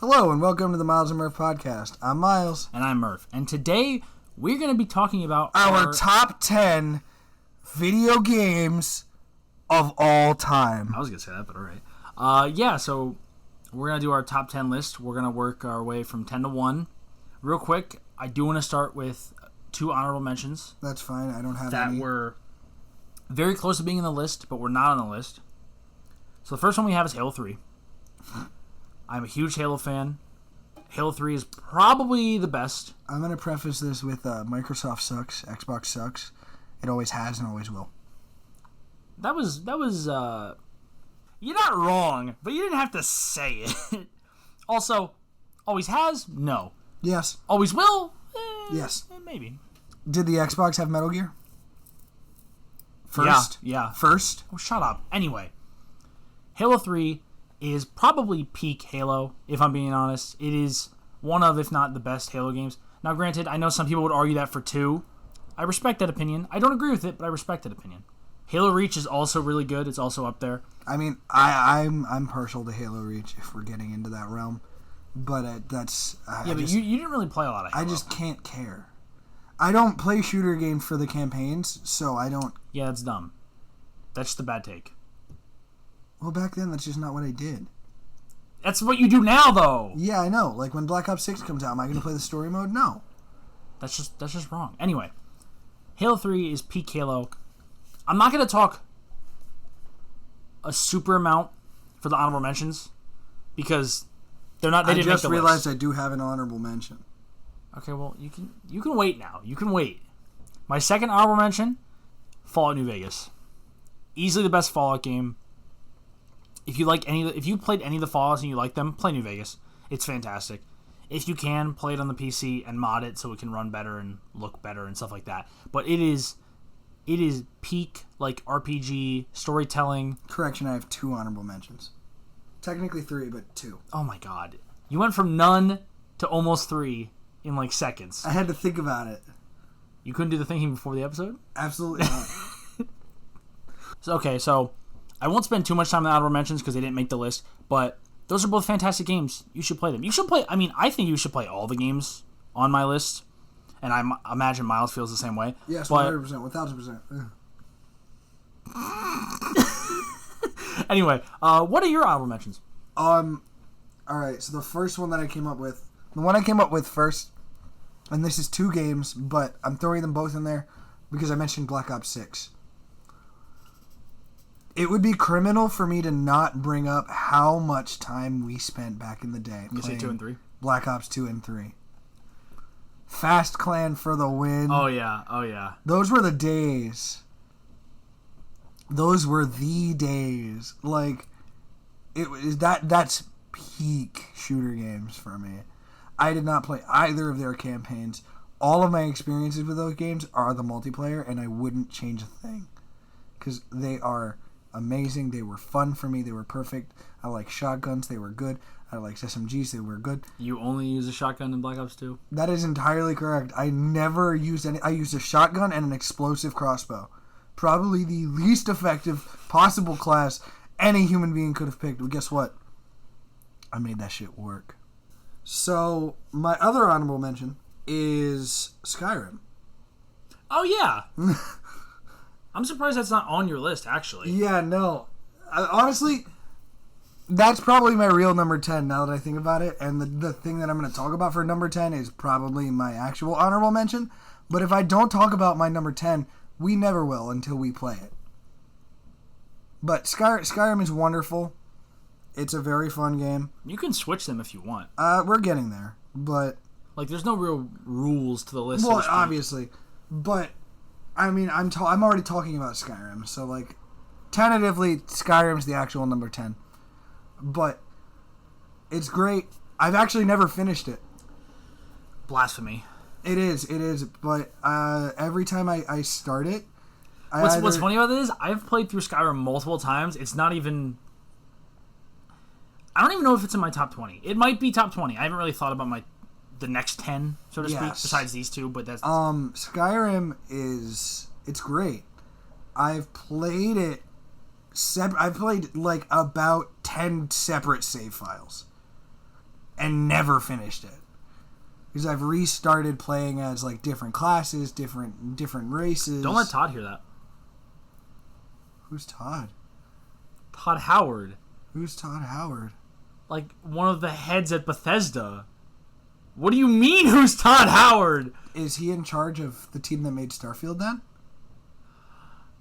Hello and welcome to the Myles and Murph podcast. I'm Myles. And I'm Murph. And today we're going to be talking about our top 10 video games of all time. I was going to say that, but alright. So we're going to do our top 10 list. We're going to work our way from 10 to 1. Real quick, I do want to start with 2 honorable mentions. That's fine. I don't have that any. That were very close to being in the list, but we're not on the list. So the first one we have is Halo 3. I'm a huge Halo fan. Halo 3 is probably the best. I'm going to preface this with Microsoft sucks, Xbox sucks. It always has and always will. That was you're not wrong, but you didn't have to say it. Also, always has? No. Yes. Always will? Yes. Maybe. Did the Xbox have Metal Gear? First? Yeah. First? Oh, shut up. Anyway, Halo 3 is probably peak Halo, if I'm being honest. It is one of, if not the best Halo games. Now, granted, I know some people would argue that for 2. I respect that opinion. I don't agree with it, but I respect that opinion. Halo Reach is also really good. It's also up there. I mean, I'm partial to Halo Reach if we're getting into that realm. But that's... but you didn't really play a lot of Halo. I just can't care. I don't play shooter games for the campaigns, so I don't... Yeah, that's dumb. That's just a bad take. Well, back then, that's just not what I did. That's what you do now, though. Yeah, I know. Like, when Black Ops 6 comes out, am I going to play the story mode? No. That's just wrong. Anyway, Halo 3 is peak Halo. I'm not going to talk a super amount for the honorable mentions because they're not. They didn't make the list. I just realized I do have an honorable mention. Okay, well, you can wait now. You can wait. My second honorable mention, Fallout New Vegas. Easily the best Fallout game. If you played any of the Fallouts and you like them, play New Vegas. It's fantastic. If you can, play it on the PC and mod it so it can run better and look better and stuff like that. But it is peak like RPG storytelling. Correction, I have 2 honorable mentions. Technically 3, but 2. Oh my god. You went from none to almost 3 in like seconds. I had to think about it. You couldn't do the thinking before the episode? Absolutely not. So I won't spend too much time on the honorable mentions because they didn't make the list, but those are both fantastic games. You should play them. I think you should play all the games on my list, and I imagine Myles feels the same way. Yes, 100%, 1000%. Anyway, what are your honorable mentions? Alright, so the first one that I came up with, the one I came up with first, and this is 2 games, but I'm throwing them both in there because I mentioned Black Ops 6. It would be criminal for me to not bring up how much time we spent back in the day You say 2 and 3? Black Ops 2 and 3. Fast Clan for the win. Oh yeah. Those were the days. Like, it was that's peak shooter games for me. I did not play either of their campaigns. All of my experiences with those games are the multiplayer, and I wouldn't change a thing because they are amazing. They were fun for me. They were perfect. I like shotguns. They were good. I like SMGs. They were good. You only use a shotgun in Black Ops 2? That is entirely correct. I never used any. I used a shotgun and an explosive crossbow. Probably the least effective possible class any human being could have picked. But guess what? I made that shit work. So, my other honorable mention is Skyrim. Oh, yeah. I'm surprised that's not on your list, actually. Yeah, no. Honestly, that's probably my real number 10 now that I think about it. And the thing that I'm going to talk about for number 10 is probably my actual honorable mention. But if I don't talk about my number 10, we never will until we play it. But Skyrim is wonderful. It's a very fun game. You can switch them if you want. We're getting there, but... Like, there's no real rules to the list. Well, obviously. But, I mean, I'm already talking about Skyrim, so, like, tentatively, Skyrim's the actual number 10. But, it's great. I've actually never finished it. Blasphemy. It is, but every time I start it... What's funny about this is, I've played through Skyrim multiple times. It's not even... I don't even know if it's in my top 20. It might be top 20. I haven't really thought about the next 10, so to speak, besides these 2, but that's... Skyrim it's great. I've played it... I've played, like, about 10 separate save files. and never finished it. Because I've restarted playing as like different classes, different races. Don't let Todd hear that. Who's Todd? Todd Howard. Who's Todd Howard? Like one of the heads at Bethesda. What do you mean, who's Todd Howard? Is he in charge of the team that made Starfield then?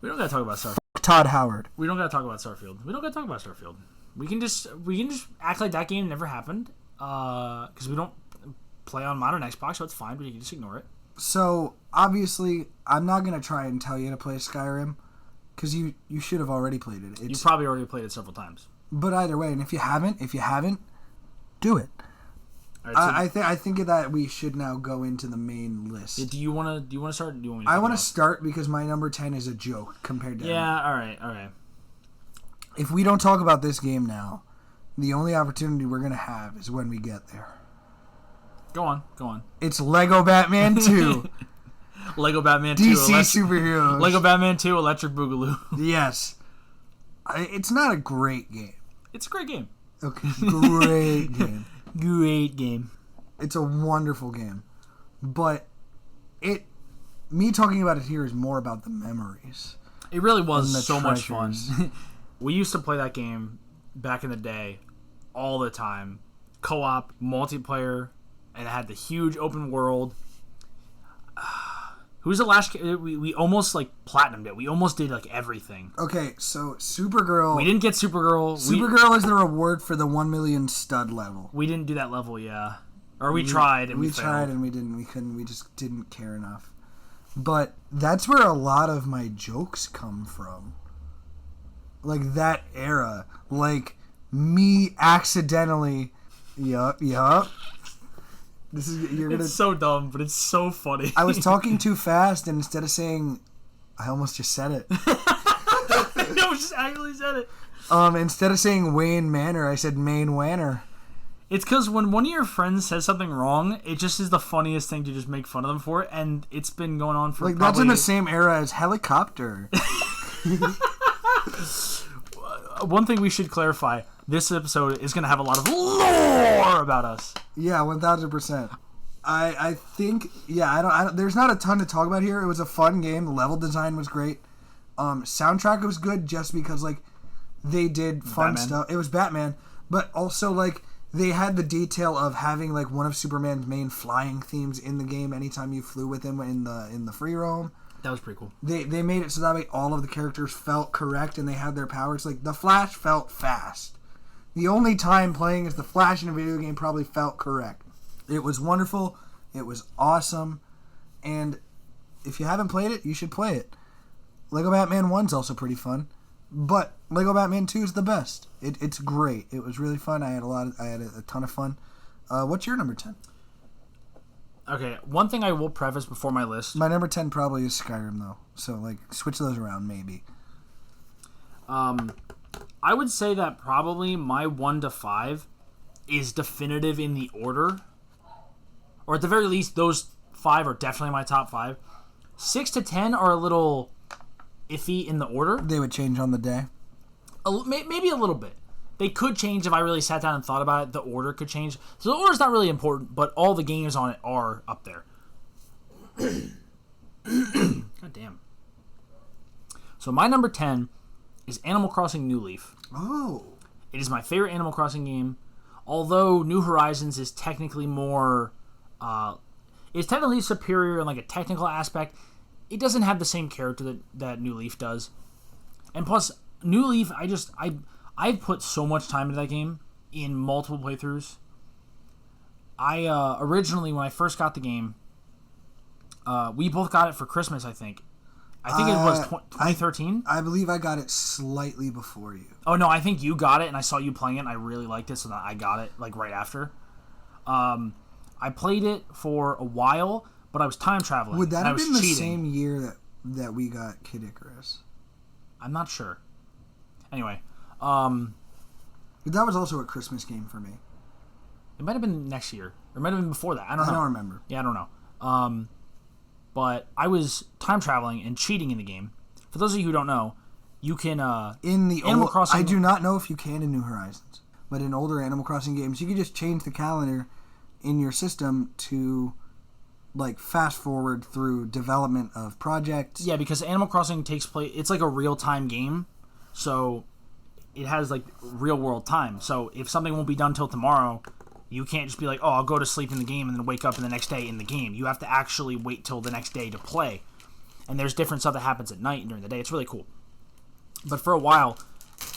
We don't gotta talk about Starfield. Todd Howard. We don't gotta talk about Starfield. We can just act like that game never happened. Because we don't play on modern Xbox, so it's fine. We can just ignore it. So obviously, I'm not gonna try and tell you to play Skyrim, because you should have already played it. You probably already played it several times. But either way, and if you haven't, do it. Right, so I think that we should now go into the main list. Do you want to start? Or do you want me to I want to start because my number 10 is a joke compared to. Yeah. All right. If we don't talk about this game now, the only opportunity we're gonna have is when we get there. Go on. It's Lego Batman 2. Lego Batman 2. DC superheroes. Lego Batman 2 Electric Boogaloo. Yes. It's not a great game. It's a great game. Okay, great game. Great game. It's a wonderful game. But me talking about it here is more about the memories. It really was so much fun. We used to play that game back in the day all the time. Co-op, multiplayer, and it had the huge open world. Who's the last? We almost like platinumed it. We almost did like everything. Okay, so Supergirl. We didn't get Supergirl. Supergirl is the reward for the 1 million stud level. We didn't do that level, yeah. Or we tried and we failed. tried and we didn't. We couldn't. We just didn't care enough. But that's where a lot of my jokes come from. Like that era, like me accidentally. Yup. It's so dumb, but it's so funny. I was talking too fast, and instead of saying, I almost just said it. I just actually said it. Instead of saying Wayne Manor, I said Maine Wanner. It's because when one of your friends says something wrong, it just is the funniest thing to just make fun of them for it, and it's been going on for that's in the same era as helicopter. One thing we should clarify: this episode is going to have a lot of lore about us. Yeah, 1000%. I think I don't. There's not a ton to talk about here. It was a fun game. The level design was great. Soundtrack was good just because like they did fun stuff. It was Batman, but also like they had the detail of having like one of Superman's main flying themes in the game anytime you flew with him in the free roam. That was pretty cool. They made it so that way all of the characters felt correct and they had their powers. Like the Flash felt fast. The only time playing as the Flash in a video game probably felt correct. It was wonderful. It was awesome. And if you haven't played it, you should play it. Lego Batman 1's also pretty fun. But Lego Batman 2 is the best. It's great. It was really fun. I had a ton of fun. What's your number 10? Okay, one thing I will preface before my list. My number 10 probably is Skyrim, though. So, like, switch those around, maybe. I would say that probably my 1 to 5 is definitive in the order. Or at the very least, those 5 are definitely my top 5. 6 to 10 are a little iffy in the order. They would change on the day? Maybe a little bit. They could change if I really sat down and thought about it. The order could change. So the order's not really important, but all the games on it are up there. God damn. So my number 10 is Animal Crossing New Leaf. Oh. It is my favorite Animal Crossing game. Although New Horizons is technically more... it's technically superior in like a technical aspect. It doesn't have the same character that New Leaf does. And plus, New Leaf, I've put so much time into that game in multiple playthroughs. I originally, when I first got the game, we both got it for Christmas, I think. I think it was 2013. I believe I got it slightly before you. Oh, no, I think you got it, and I saw you playing it, and I really liked it, so that I got it like right after. I played it for a while, but I was time traveling. Would that have been the cheating. same year that we got Kid Icarus? I'm not sure. Anyway. But that was also a Christmas game for me. It might have been next year. Or it might have been before that. I don't know. I don't remember. Yeah, I don't know. But I was time traveling and cheating in the game. For those of you who don't know, you can... in the Animal Crossing... I do not know if you can in New Horizons. but in older Animal Crossing games, you could just change the calendar in your system to like fast forward through development of projects. Yeah, because Animal Crossing takes place. It's like a real time game, so it has like real world time. So if something won't be done till tomorrow, you can't just be like, oh, I'll go to sleep in the game and then wake up in the next day in the game. You have to actually wait till the next day to play. And there's different stuff that happens at night and during the day. It's really cool. But for a while,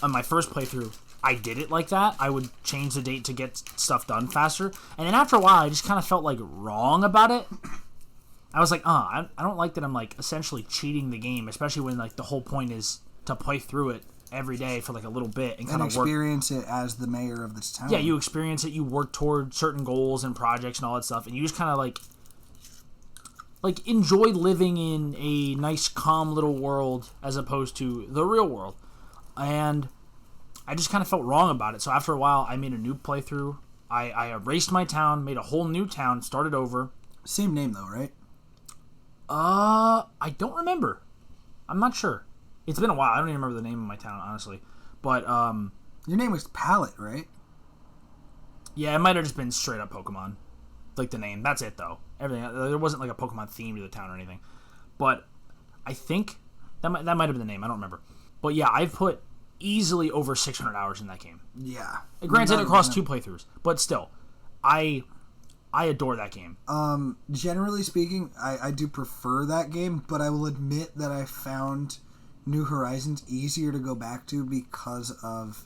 on my first playthrough, I did it like that. I would change the date to get stuff done faster. And then after a while, I just kind of felt like wrong about it. I was like, I don't like that I'm like essentially cheating the game, especially when like the whole point is to play through it every day for like a little bit and kind of experience it as the mayor of this town. Yeah, you experience it, you work toward certain goals and projects and all that stuff, and you just kind of like enjoy living in a nice, calm little world as opposed to the real world. And I just kind of felt wrong about it. So after a while, I made a new playthrough. I erased my town, made a whole new town, started over. Same name though, right? I don't remember. I'm not sure. It's been a while. I don't even remember the name of my town, honestly. But your name was Palette, right? Yeah, it might have just been straight up Pokemon, like the name. That's it though. Everything there wasn't like a Pokemon theme to the town or anything. But I think that might have been the name. I don't remember. But yeah, I've put easily over 600 hours in that game. Yeah. Granted, across 2 playthroughs, but still, I adore that game. Generally speaking, I do prefer that game, but I will admit that I found New Horizons easier to go back to because of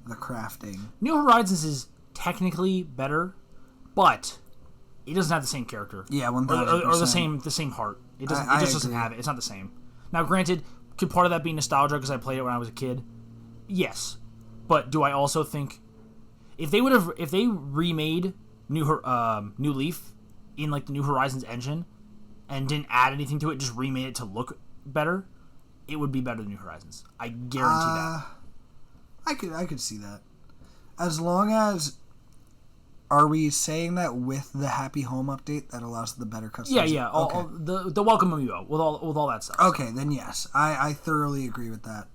the crafting. New Horizons is technically better, but it doesn't have the same character. Yeah, 1,000%. Or the same heart. It doesn't. It just doesn't have it. It's not the same. Now, granted, could part of that be nostalgia because I played it when I was a kid? Yes, but do I also think if they remade New Leaf in like the New Horizons engine and didn't add anything to it, just remade it to look better, it would be better than New Horizons. I guarantee that. I could see that. As long as, are we saying that with the Happy Home update that allows the better customization? Yeah. All, the welcome amiibo with all that stuff. Okay, then yes, I thoroughly agree with that.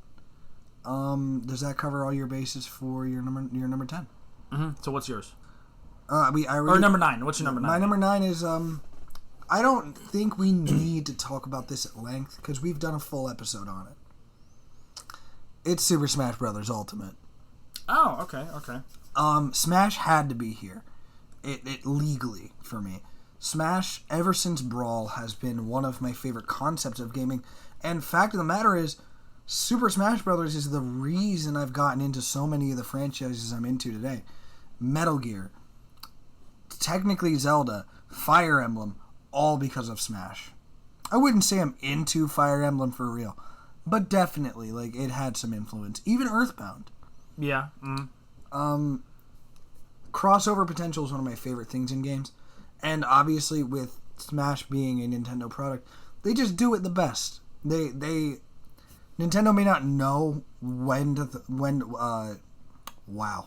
Does that cover all your bases for your number 10? Mm-hmm. So what's yours? Or number 9. What's your number 9? My number 9 is I don't think we need to talk about this at length because we've done a full episode on it. It's Super Smash Bros. Ultimate. Oh, okay. Smash had to be here. It legally for me. Smash, ever since Brawl, has been one of my favorite concepts of gaming. And fact of the matter is, Super Smash Bros. Is the reason I've gotten into so many of the franchises I'm into today. Metal Gear, technically Zelda, Fire Emblem, all because of Smash. I wouldn't say I'm into Fire Emblem for real, but definitely, like, it had some influence. Even Earthbound. Yeah. Crossover potential is one of my favorite things in games, and obviously with Smash being a Nintendo product, they just do it the best. Nintendo may not know wow.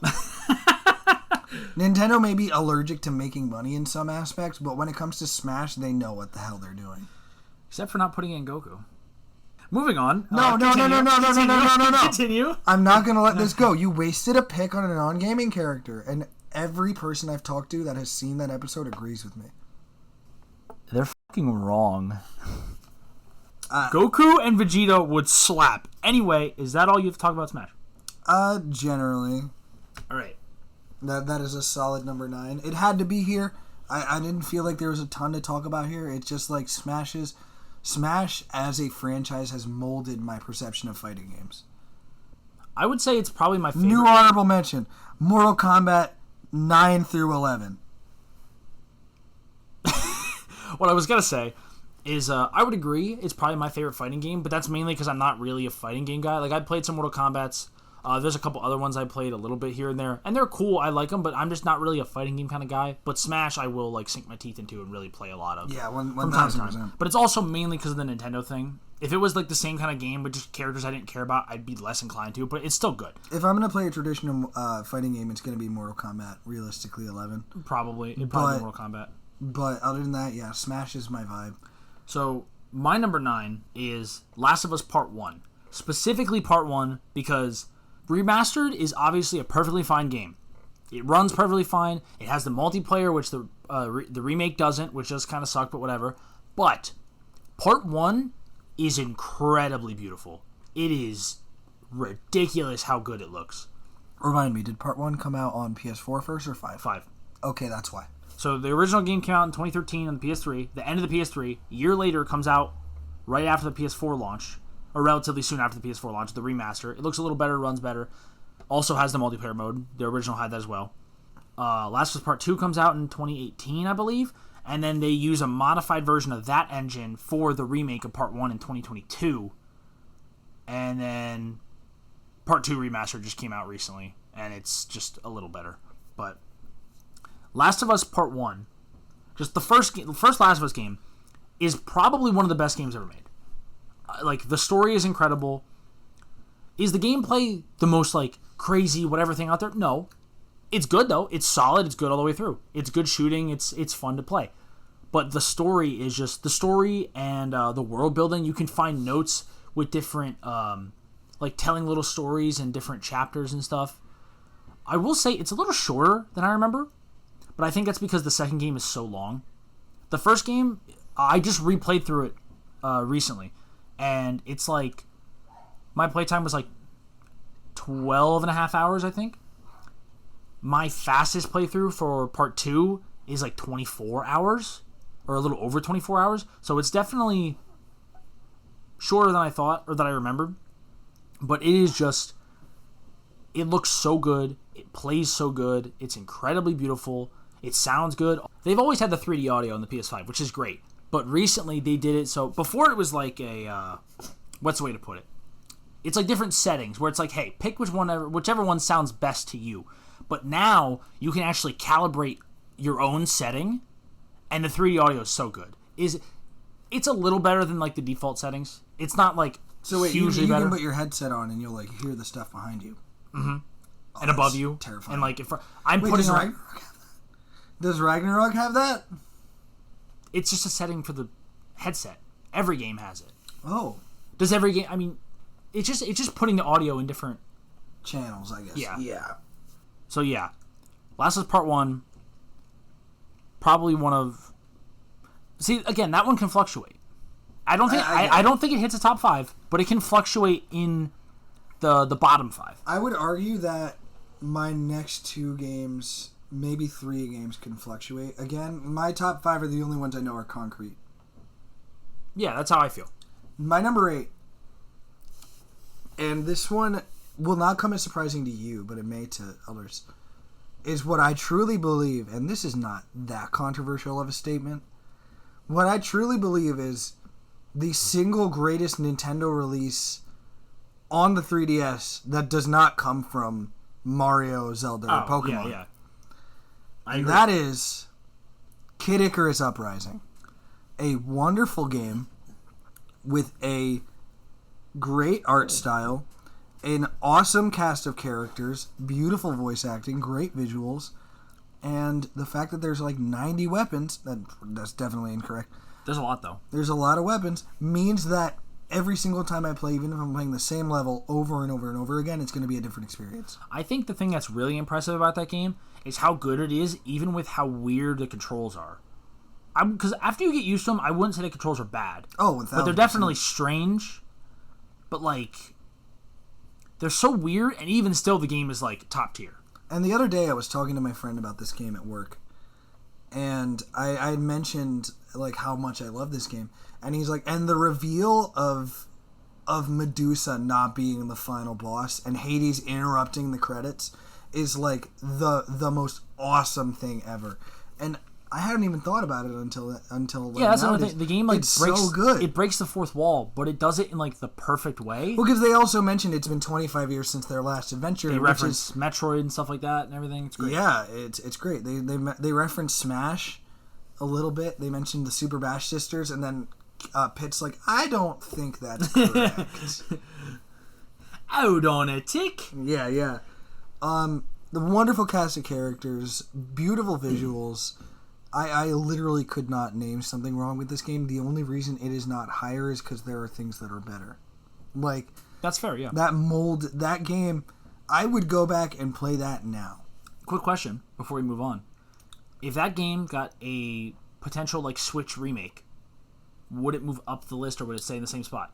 Nintendo may be allergic to making money in some aspects, but when it comes to Smash, they know what the hell they're doing. Except for not putting in Goku. Moving on. No. Continue. I'm not going to let this go. You wasted a pick on a non-gaming character, and every person I've talked to that has seen that episode agrees with me. They're fucking wrong. Goku and Vegeta would slap. Anyway, is that all you have to talk about Smash? Generally. All right. That is a solid number 9. It had to be here. I didn't feel like there was a ton to talk about here. It's just like Smash as a franchise has molded my perception of fighting games. I would say it's probably my favorite. New honorable mention, Mortal Kombat 9 through 11. What I was going to say is I would agree it's probably my favorite fighting game, but that's mainly because I'm not really a fighting game guy. Like, I played some Mortal Kombats. There's a couple other ones I played a little bit here and there, and they're cool. I like them, but I'm just not really a fighting game kind of guy. But Smash, I will like sink my teeth into and really play a lot of. Yeah, from time to time. But it's also mainly because of the Nintendo thing. If it was like the same kind of game, but just characters I didn't care about, I'd be less inclined to. But it's still good. If I'm gonna play a traditional fighting game, it's gonna be Mortal Kombat. Realistically, 11. Probably be Mortal Kombat. But other than that, yeah, Smash is my vibe. So my number 9 is Last of Us Part 1. Specifically Part 1 because Remastered is obviously a perfectly fine game. It runs perfectly fine. It has the multiplayer, which the remake doesn't, which does kind of suck, but whatever. But Part 1 is incredibly beautiful. It is ridiculous how good it looks. Remind me, did Part 1 come out on PS4 first or 5? 5. Okay, that's why. So the original game came out in 2013 on the PS3. The end of the PS3. A year later, it comes out right after the PS4 launch, or relatively soon after the PS4 launch, the remaster. It looks a little better, runs better. Also has the multiplayer mode. The original had that as well. Last of Us Part 2 comes out in 2018, I believe. And then they use a modified version of that engine for the remake of Part 1 in 2022. And then Part 2 remaster just came out recently. And it's just a little better. But Last of Us Part 1, just the first Last of Us game, is probably one of the best games ever made. Like, the story is incredible. Is the gameplay the most, like, crazy whatever thing out there? No. It's good, though. It's solid. It's good all the way through. It's good shooting. It's fun to play. But the story is just... The story and the world building, you can find notes with different... like, telling little stories and different chapters and stuff. I will say it's a little shorter than I remember. But I think that's because the second game is so long. The first game, I just replayed through it recently. And it's like... My playtime was like 12 and a half hours, I think. My fastest playthrough for Part 2 is like 24 hours. Or a little over 24 hours. So it's definitely shorter than I thought, or that I remembered. But it is just... It looks so good. It plays so good. It's incredibly beautiful. It sounds good. They've always had the 3D audio on the PS5, which is great. But recently they did it so... Before it was like a... what's the way to put it? It's like different settings where it's like, hey, pick whichever one sounds best to you. But now you can actually calibrate your own setting, and the 3D audio is so good. It's a little better than like the default settings. It's not like so wait, hugely you better. can put your headset on and you'll like hear the stuff behind you. Mm-hmm. Oh, and above you. Terrifying. And like if I'm putting does on. Ragnarok have that? Does Ragnarok have that? It's just a setting for the headset. Every game has it. Oh. Does every game? I mean, it's just putting the audio in different channels, I guess. Yeah. So yeah, Last of Us Part 1, probably one of... See, again, that one can fluctuate. I don't think it hits a top 5, but it can fluctuate in the bottom 5. I would argue that my next 2 games, maybe 3 games, can fluctuate. Again, my top 5 are the only ones I know are concrete. Yeah, that's how I feel. My number 8, and this one will not come as surprising to you, but it may to others, is what I truly believe, and this is not that controversial of a statement, what I truly believe is the single greatest Nintendo release on the 3DS that does not come from Mario, Zelda, or Pokemon. Yeah. And that is Kid Icarus Uprising. A wonderful game with a great art style, an awesome cast of characters, beautiful voice acting, great visuals, and the fact that there's like 90 weapons, that's definitely incorrect. There's a lot, though. There's a lot of weapons, means that every single time I play, even if I'm playing the same level over and over and over again, it's going to be a different experience. I think the thing that's really impressive about that game is how good it is, even with how weird the controls are. Because after you get used to them, I wouldn't say the controls are bad. Oh, 1000%. But they're definitely strange. But, like, they're so weird, and even still, the game is, like, top tier. And the other day, I was talking to my friend about this game at work. And I mentioned, like, how much I love this game. And he's like, and the reveal of Medusa not being the final boss and Hades interrupting the credits is, like, the most awesome thing ever. And I hadn't even thought about it until like, yeah, that's another thing. The game like it's breaks so good. It breaks the fourth wall, but it does it in like the perfect way. Well, because they also mentioned it's been 25 years since their last adventure. They reference Metroid and stuff like that and everything. It's great. Yeah, it's great. They reference Smash a little bit. They mentioned the Super Bash Sisters, and then Pitt's like, I don't think that's correct. Out on a tick. Yeah. The wonderful cast of characters, beautiful visuals. I literally could not name something wrong with this game. The only reason it is not higher is because there are things that are better. Like, that's fair, yeah. That game, I would go back and play that now. Quick question before we move on. If that game got a potential like Switch remake, would it move up the list or would it stay in the same spot?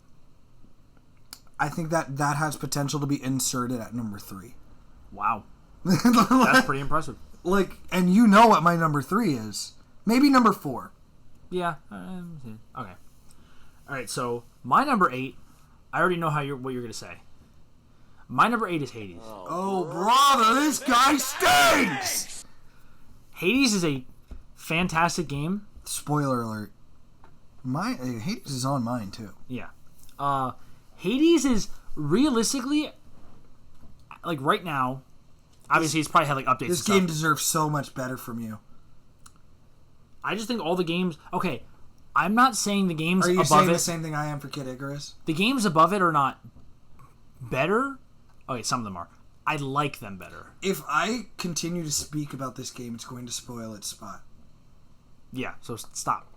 I think that has potential to be inserted at number 3. Wow. That's pretty impressive. Like, and you know what my number 3 is. Maybe number 4. Yeah. Okay. All right, so my number 8, I already know what you're going to say. My number 8 is Hades. Oh, brother, this guy stinks! Hades is a fantastic game. Spoiler alert. Hades is on mine, too. Yeah. Hades is realistically, like right now, obviously he's probably had like updates. This game deserves so much better from you. I just think all the games... Okay, I'm not saying the games above it... Are you saying the same thing I am for Kid Icarus? The games above it are not better. Okay, some of them are. I like them better. If I continue to speak about this game, it's going to spoil its spot. Yeah, so stop.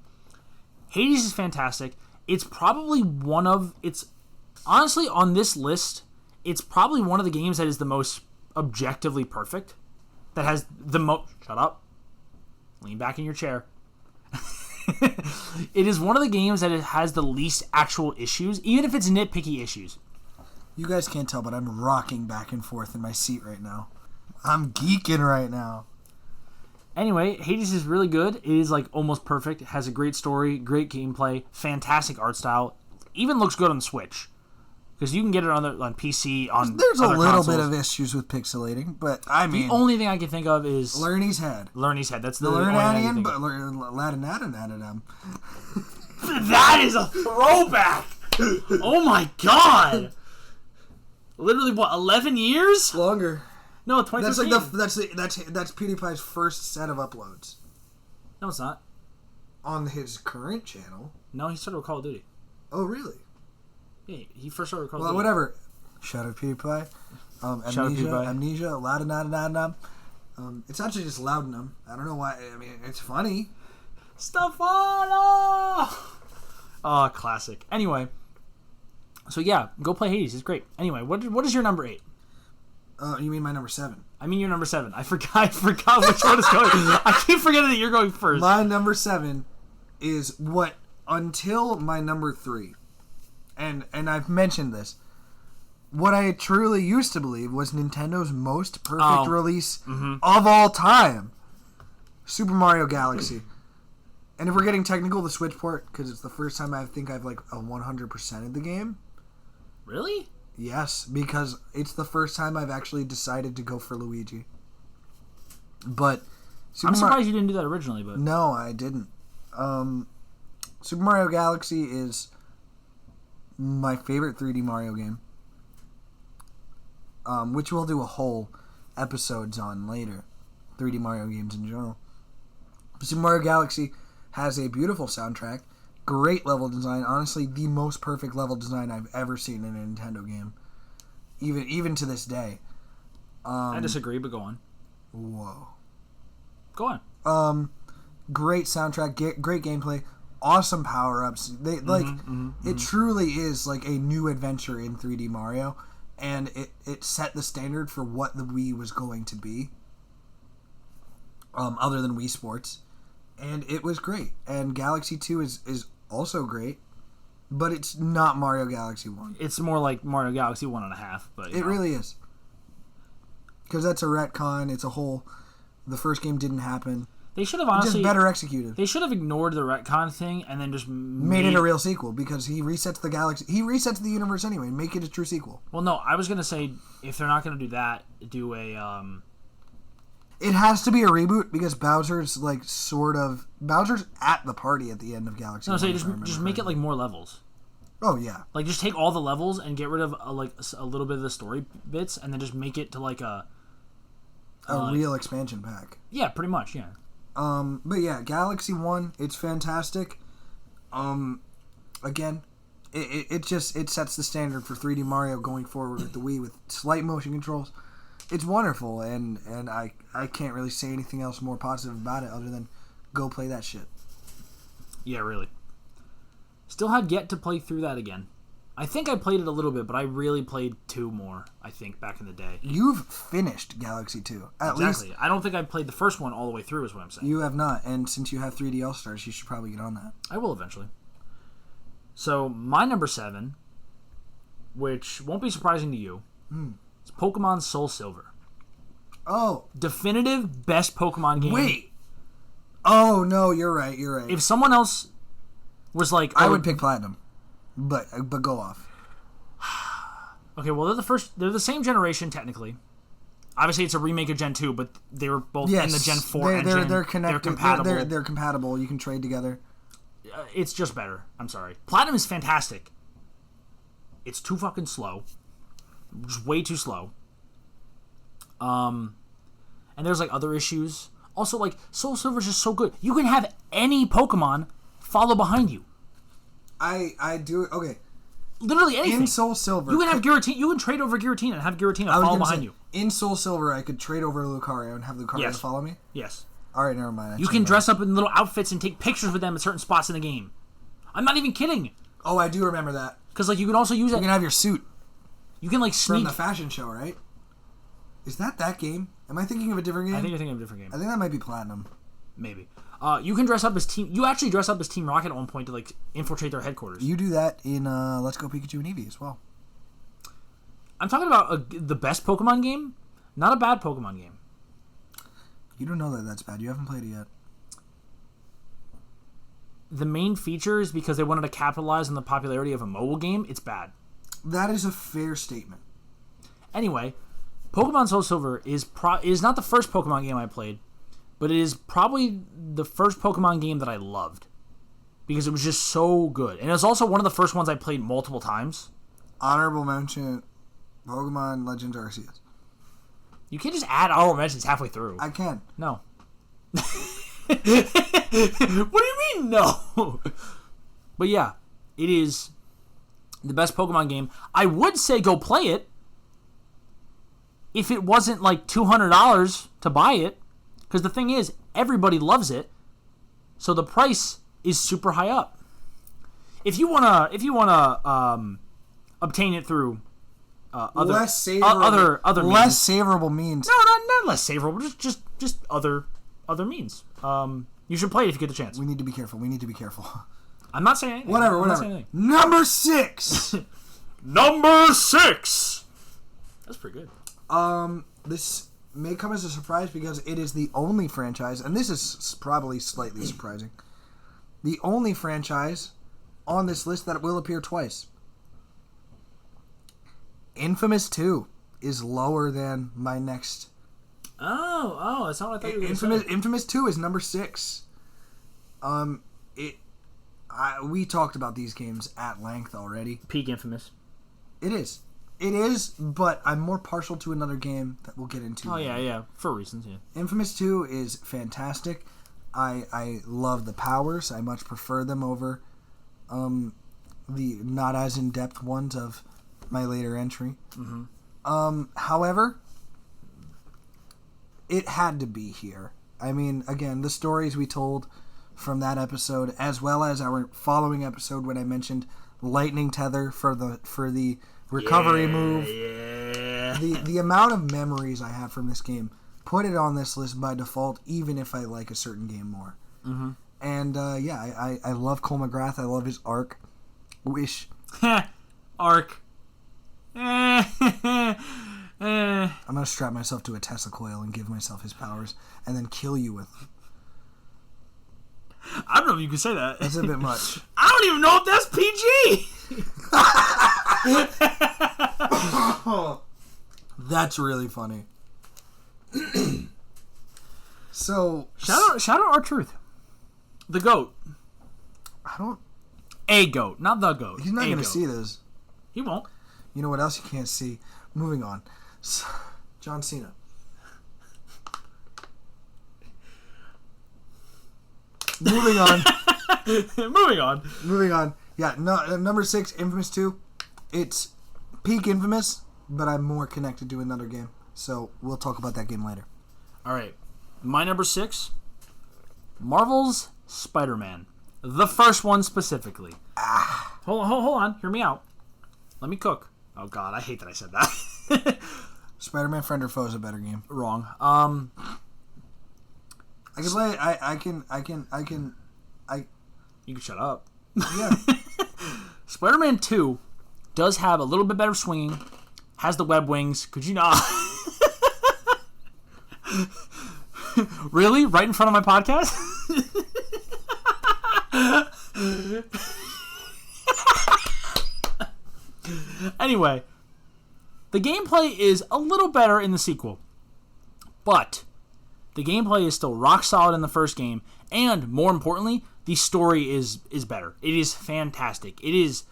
Hades is fantastic. It's probably one of... Honestly, on this list, it's probably one of the games that is the most objectively perfect. That has the most... Shut up. Lean back in your chair. It is one of the games that it has the least actual issues, even if it's nitpicky issues. You guys can't tell, but I'm rocking back and forth in my seat right now. I'm geeking right now. Anyway, Hades is really good. It is like almost perfect. It has a great story, great gameplay, fantastic art style. Even looks good on the Switch. Because you can get it on PC, on There's other a little consoles. bit of issues with pixelating, but I mean... The only thing I can think of is... Lerny's head. Lerny's head. That's the only thing I can Lernian, think but of. Ladinadinadinam. That is a throwback! Oh my god! Literally, what, 11 years? Longer. No, 2013. That's PewDiePie's first set of uploads. No, it's not. On his current channel. No, he started with Call of Duty. Oh, really? Yeah, he first started with Call of Well, Duty. whatever. Shout out PewDiePie. Amnesia, Ladinadinadinam. It's actually just Loudinum. I don't know why. I mean, it's funny. Stefano! Oh, classic. Anyway, so yeah, go play Hades. It's great. Anyway, what is your number 8? You mean my number 7? I mean your number 7. I forgot which one is going. I keep forgetting that you're going first. My number 7 is what, until my number 3, and I've mentioned this, what I truly used to believe was Nintendo's most perfect release of all time. Super Mario Galaxy. And if we're getting technical, the Switch port, because it's the first time I think I've like 100%ed the game. Really? Yes, because it's the first time I've actually decided to go for Luigi. But I'm surprised you didn't do that originally, but no, I didn't. Super Mario Galaxy is my favorite 3D Mario game, which we'll do a whole episodes on later. 3D Mario games in general. Super Mario Galaxy has a beautiful soundtrack. Great level design. Honestly, the most perfect level design I've ever seen in a Nintendo game. Even to this day. I disagree, but go on. Whoa. Go on. Great soundtrack, great gameplay, awesome power-ups. It truly is like a new adventure in 3D Mario, and it set the standard for what the Wii was going to be. Other than Wii Sports. And it was great. And Galaxy 2 is also great, but it's not Mario Galaxy 1. It's more like Mario Galaxy 1.5, but it really is. Because that's a retcon. It's a whole... The first game didn't happen. They should have honestly... Just better executed. They should have ignored the retcon thing and then just made it a real sequel, because he resets the galaxy. He resets the universe anyway. Make it a true sequel. Well, no, I was going to say, if they're not going to do that, do a... It has to be a reboot because Bowser's like Bowser's at the party at the end of Galaxy. No, so just make it like more levels. Oh yeah. Like just take all the levels and get rid of a little bit of the story bits, and then just make it to like a real expansion pack. Yeah, pretty much. Yeah. But yeah, Galaxy 1, it's fantastic. Again, it sets the standard for 3D Mario going forward with the Wii with slight motion controls. It's wonderful, and I can't really say anything else more positive about it other than go play that shit. Yeah, really. Still had yet to play through that again. I think I played it a little bit, but I really played 2 more, I think, back in the day. You've finished Galaxy 2. At Exactly. least I don't think I played the first one all the way through, is what I'm saying. you have not. And since you have 3D All-Stars, you should probably get on that. I will eventually. So, my number 7, which won't be surprising to you, is Pokemon Soul Silver. Oh. Definitive best Pokemon game. Wait. Oh, no, you're right. If someone else was like... I would pick Platinum. But go off. Okay, well, they're the same generation, technically. Obviously, it's a remake of Gen 2, but they were both in the Gen 4 engine. They're connected. They're compatible. They're compatible. You can trade together. It's just better. I'm sorry. Platinum is fantastic. It's too fucking slow. Just way too slow. And there's, like, other issues. Also, like, Soul Silver is just so good. You can have any Pokemon follow behind you. I do it. Okay. Literally anything. In Soul Silver. You can have Giratina. You can trade over Giratina and have Giratina follow behind you. In Soul Silver, I could trade over Lucario and have Lucario follow me? Yes. Alright, never mind. You can dress up in little outfits and take pictures with them at certain spots in the game. I'm not even kidding. Oh, I do remember that. Because, like, you can also use it. You can have your suit. You can, like, sneak. From the fashion show, right? Is that game? Am I thinking of a different game? I think you're thinking of a different game. I think that might be Platinum. Maybe. You can dress up as Team... You actually dress up as Team Rocket at one point to, like, infiltrate their headquarters. You do that in Let's Go Pikachu and Eevee as well. I'm talking about the best Pokemon game, not a bad Pokemon game. You don't know that that's bad. You haven't played it yet. The main feature is because they wanted to capitalize on the popularity of a mobile game. It's bad. That is a fair statement. Anyway, Pokemon Soul Silver is not the first Pokemon game I played, but it is probably the first Pokemon game that I loved because it was just so good. And it was also one of the first ones I played multiple times. Honorable mention, Pokemon Legends Arceus. You can't just add honorable mentions halfway through. I can. No. What do you mean, no? But yeah, it is the best Pokemon game. I would say go play it if it wasn't like $200 to buy it. Because the thing is, everybody loves it, so the price is super high up. If you wanna obtain it through other less savorable, other less savorable means. No, not less savorable. Just other means. You should play it if you get the chance. We need to be careful. I'm not saying anything. Whatever. I'm not saying anything. Number 6. Number 6. That's pretty good. This may come as a surprise because it is the only franchise, and this is probably slightly surprising, the only franchise on this list that will appear twice. Infamous 2 is lower than my next. Oh, that's not what I thought you were going to say. Infamous 2 is number 6. We talked about these games at length already. Peak Infamous. It is, but I'm more partial to another game that we'll get into. Oh, yeah, for reasons, yeah. Infamous 2 is fantastic. I love the powers. I much prefer them over the not as in-depth ones of my later entry. Mm-hmm. However, it had to be here. I mean, again, the stories we told from that episode, as well as our following episode when I mentioned lightning tether for the recovery move. Yeah. The amount of memories I have from this game put it on this list by default, even if I like a certain game more. Mm-hmm. And I love Cole McGrath. I love his arc. Wish. Arc. I'm gonna strap myself to a Tesla coil and give myself his powers, and then kill you with them. I don't know if you can say that. That's a bit much. I don't even know if that's PG. That's really funny. So shout out R-Truth, the goat. A goat, not the goat. He's not going to see this. He won't. You know what else you can't see? Moving on. John Cena. Moving on. Moving on. Yeah, number 6, Infamous 2. It's peak Infamous, but I'm more connected to another game. So we'll talk about that game later. All right. My number 6, Marvel's Spider-Man. The first one specifically. Hold on. Hear me out. Let me cook. Oh God, I hate that I said that. Spider-Man Friend or Foe is a better game. Wrong. I can play. You can shut up. Yeah. Spider-Man 2 does have a little bit better swinging. Has the web wings. Could you not? Really? Right in front of my podcast? Anyway, the gameplay is a little better in the sequel, but the gameplay is still rock solid in the first game, and more importantly, the story is better. It is fantastic. It is,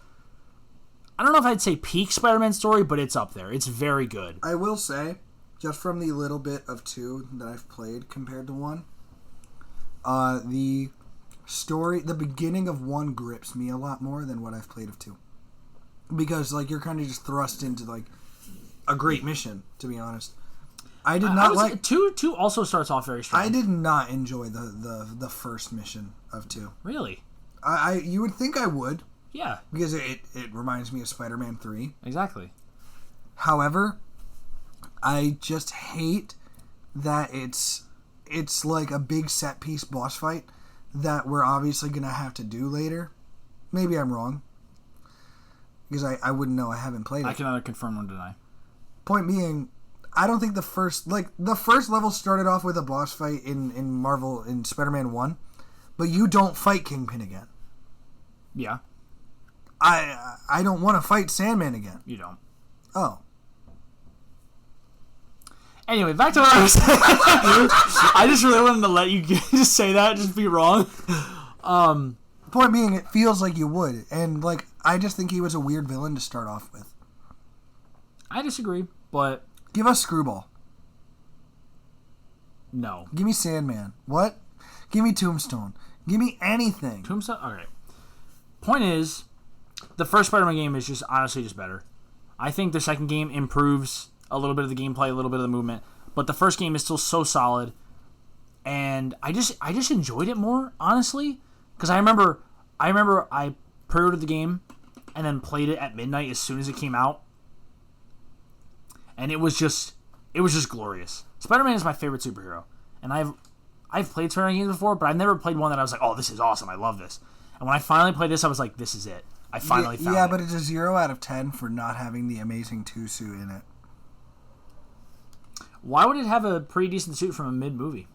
I don't know if I'd say peak Spider-Man story, but it's up there. It's very good. I will say, just from the little bit of 2 that I've played compared to 1, the story, the beginning of 1 grips me a lot more than what I've played of 2. Because, like, you're kind of just thrust into, like, a great mission, to be honest. I did not like... 2 also starts off very strong. I did not enjoy the first mission of 2. Really? You would think I would. Yeah. Because it reminds me of Spider-Man 3. Exactly. However, I just hate that it's like a big set piece boss fight that we're obviously going to have to do later. Maybe I'm wrong. Because I wouldn't know. I haven't played it. I can neither confirm nor deny. Point being, I don't think the first level started off with a boss fight in Spider-Man 1, but you don't fight Kingpin again. Yeah. I don't want to fight Sandman again. You don't. Oh. Anyway, back to what I was saying. I just really wanted to let you just say that, just be wrong. Point being, it feels like you would, and like I just think he was a weird villain to start off with. I disagree, but give us Screwball. No. Give me Sandman. What? Give me Tombstone. Give me anything. Tombstone? Okay. Point is, the first Spider-Man game is just honestly just better. I think the second game improves a little bit of the gameplay, a little bit of the movement, but the first game is still so solid, and I just enjoyed it more, honestly, because I remember I pre-ordered the game and then played it at midnight as soon as it came out, and it was just glorious. Spider-Man is my favorite superhero, and I've played Spider-Man games before, but I've never played one that I was like, oh, this is awesome, I love this. And when I finally played this, I was like, this is it. I finally found it. Yeah, but it's a 0 out of 10 for not having the amazing 2 suit in it. Why would it have a pretty decent suit from a mid-movie?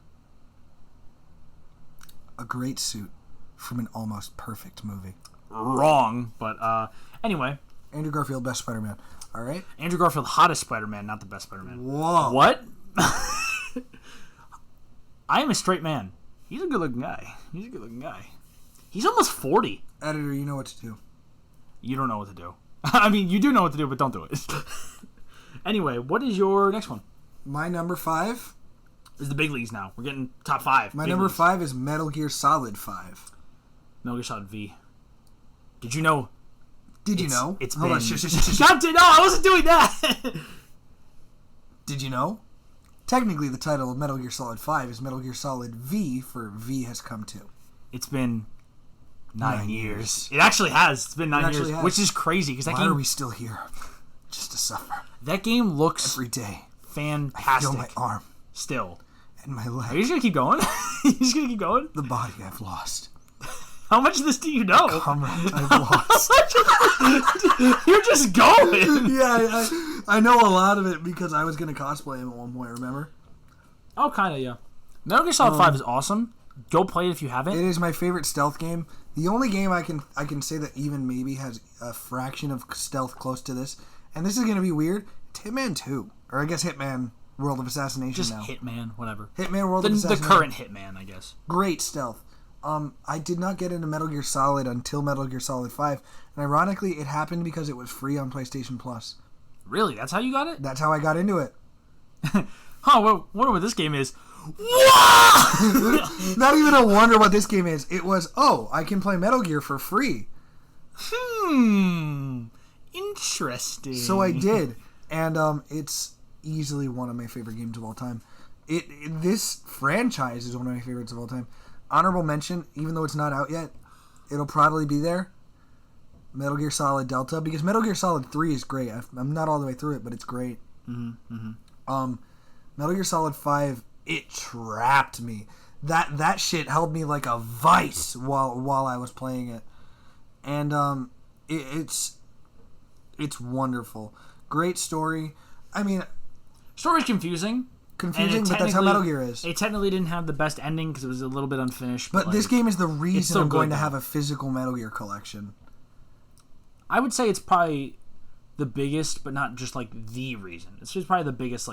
A great suit from an almost perfect movie. Wrong, but anyway. Andrew Garfield, best Spider-Man. All right? Andrew Garfield, hottest Spider-Man, not the best Spider-Man. Whoa. What? I am a straight man. He's a good-looking guy. He's almost 40. Editor, you know what to do. You don't know what to do. I mean, you do know what to do, but don't do it. Anyway, what is your next one? My number 5 is the big leagues now. We're getting top 5. My number 5 is Metal Gear Solid 5. Metal Gear Solid V. Did you know? Did you know? It's Hold been... on, shush. God damn, no, I wasn't doing that! Did you know? Technically, the title of Metal Gear Solid 5 is Metal Gear Solid V for V Has Come To. It's been 9 years. It actually has. It's been 9 years, which is crazy. Because Why are we still here? Just to suffer. That game looks... every day. Fantastic. I feel my arm. Still. And my leg. Are you just going to keep going? You just going to keep going? The body I've lost. How much of this do you know? The comrade I've lost. You're just going. Yeah, I know a lot of it because I was going to cosplay him at one point, remember? Oh, kind of, yeah. Metal Gear Solid 5 is awesome. Go play it if you haven't. It is my favorite stealth game. The only game I can say that even maybe has a fraction of stealth close to this, and this is going to be weird, it's Hitman 2. Or I guess Hitman World of Assassination just now. Hitman, whatever. Hitman World of Assassination. The current Hitman, I guess. Great stealth. I did not get into Metal Gear Solid until Metal Gear Solid 5, and ironically, it happened because it was free on PlayStation Plus. Really? That's how you got it? That's how I got into it. Well, wonder what this game is. Not even a wonder what this game is. It was, I can play Metal Gear for free. Interesting. So I did, and it's easily one of my favorite games of all time. This franchise is one of my favorites of all time. Honorable mention, even though it's not out yet, it'll probably be there. Metal Gear Solid Delta, because Metal Gear Solid 3 is great. I'm not all the way through it, but it's great. Metal Gear Solid 5, it trapped me. That shit held me like a vice while I was playing it. And it's wonderful. Great story. I mean, story's confusing. Confusing, but that's how Metal Gear is. It technically didn't have the best ending because it was a little bit unfinished. But this game is the reason I'm going to though. have a physical Metal Gear collection. I would say it's probably the biggest, but not just like the reason. It's just probably the biggest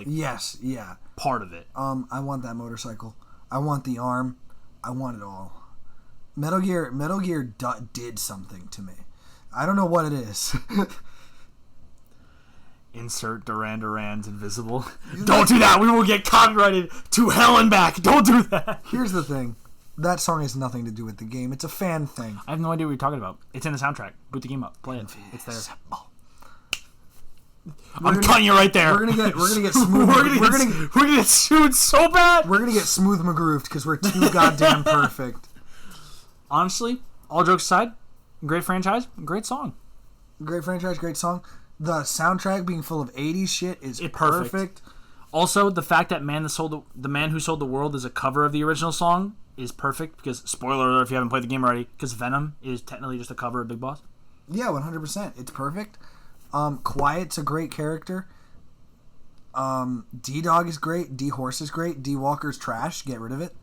part of it. I want that motorcycle. I want the arm. I want it all. Metal Gear did something to me. I don't know what it is. Insert Duran Duran's Invisible. Don't do that. We will get copyrighted to hell and back. Don't do that. Here's the thing. That song has nothing to do with the game. It's a fan thing. I have no idea what you're talking about. It's in the soundtrack. Boot the game up. Play it. It's there. I'm telling you right there. We're gonna get smooth. We're gonna get sued so bad. We're gonna get smooth McGrooved because we're too goddamn perfect. Honestly, all jokes aside, great franchise, great song. Great franchise, great song. The soundtrack being full of 80s shit is perfect. Also, the fact that The Man Who Sold the World is a cover of the original song is perfect because, spoiler alert if you haven't played the game already, because Venom is technically just a cover of Big Boss. Yeah, 100%. It's perfect. Quiet's a great character. D-Dog is great. D-Horse is great. D-Walker's trash. Get rid of it.